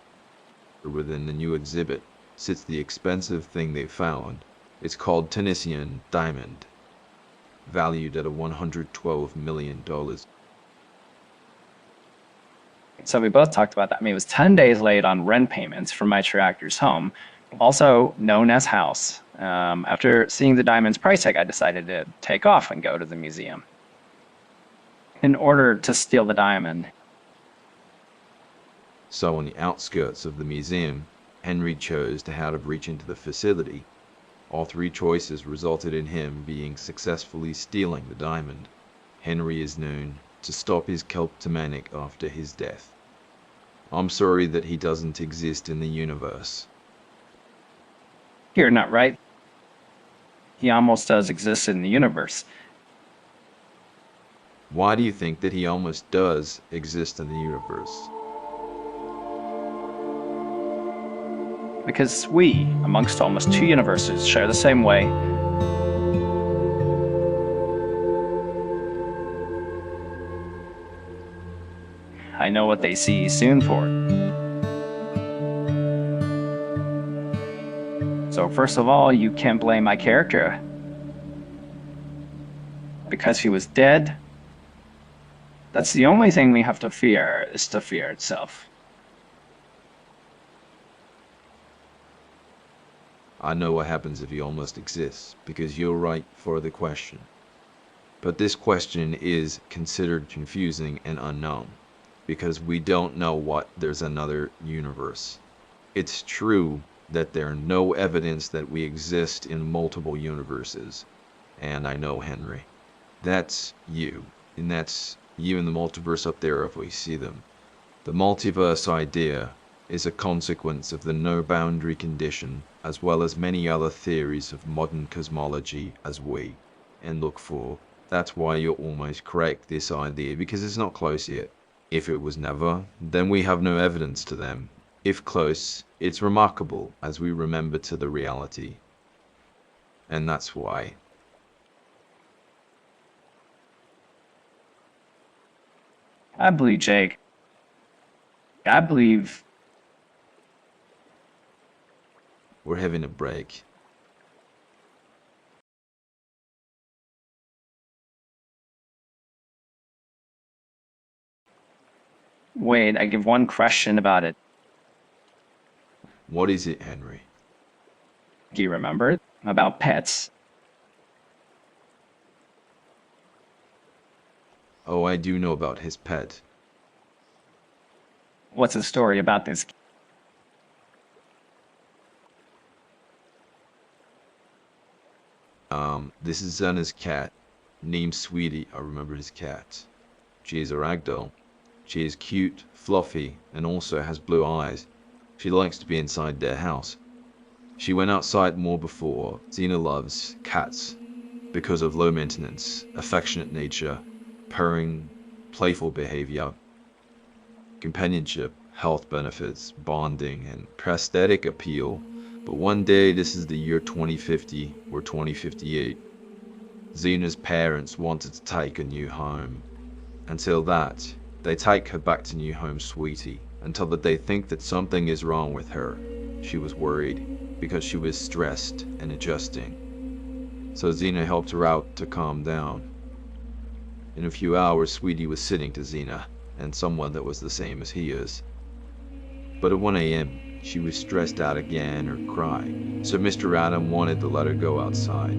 Within the new exhibit sits the expensive thing they found. It's called Tunisian diamond, valued at $112 million. So we both talked about that. I mean, it was 10 days late on rent payments for my tractor's home, also known as house. After seeing the diamond's price tag, I decided to take off and go to the museum in order to steal the diamond. So on the outskirts of the museum, Henry chose to how to breach into the facility. All three choices resulted in him being successfully stealing the diamond. Henry is known to stop his kleptomanic after his death. I'm sorry that he doesn't exist in the universe. You're not right. He almost does exist in the universe. Why do you think that he almost does exist in the universe? Because we, amongst almost 2 universes, share the same way. I know what they see soon for. So first of all, you can't blame my character. Because he was dead, that's the only thing we have to fear, is the fear itself. I know what happens if he almost exists, because you're right for the question. But this question is considered confusing and unknown, because we don't know what there's another universe. It's true that there's no evidence that we exist in multiple universes. And I know, Henry, that's you, and that's you in the multiverse up there if we see them. The multiverse idea is a consequence of the no-boundary condition, as well as many other theories of modern cosmology as we and look for. That's why you're almost correct, this idea, because it's not close yet. If it was never, then we have no evidence to them. If close, it's remarkable as we remember to the reality. And that's why. I believe Jake. I believe We're having a break. Wait, I give one question about it. What is it, Henry? Do you remember? About pets. Oh, I do know about his pet. What's the story about this? This is Zena's cat, named Sweetie. I remember his cat. She is a ragdoll. She is cute, fluffy, and also has blue eyes. She likes to be inside their house. She went outside more before. Zena loves cats because of low maintenance, affectionate nature, purring, playful behavior, companionship, health benefits, bonding, and prosthetic appeal. But one day, this is the year 2050 or 2058, Zena's parents wanted to take a new home. Until that, they take her back to new home Sweetie, until that they think that something is wrong with her. She was worried, because she was stressed and adjusting. So Zena helped her out to calm down. In a few hours, Sweetie was sitting to Zena, and someone that was the same as he is. But at 1 a.m., she was stressed out again or crying, so Mr. Adam wanted to let her go outside.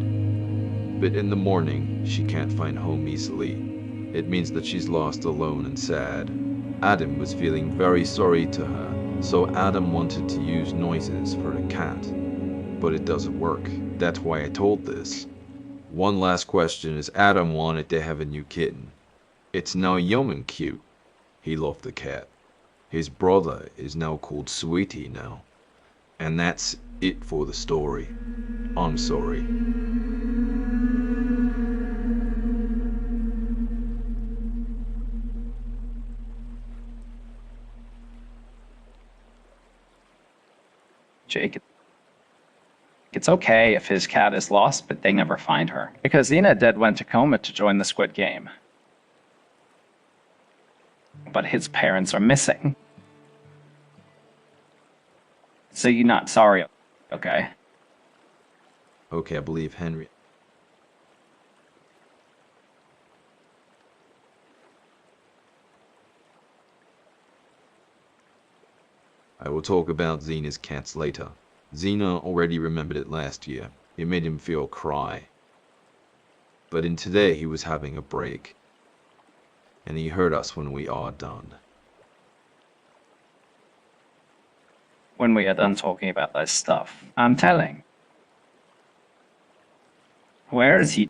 But in the morning, she can't find home easily. It means that she's lost alone and sad. Adam was feeling very sorry to her, so Adam wanted to use noises for the cat. But it doesn't work. That's why I told this. One last question is Adam wanted to have a new kitten. It's now young and cute. He loved the cat. His brother is now called Sweetie now. And that's it for the story. I'm sorry. Jake, it's okay if his cat is lost, but they never find her. Because Zena did went to coma to join the Squid Game. But his parents are missing. So you're not sorry, okay? Okay, I believe Henry. I will talk about Zena's cats later. Zena already remembered it last year. It made him feel cry. But in today he was having a break. And he heard us when we are done. When we are done talking about that stuff, I'm telling. Where is he?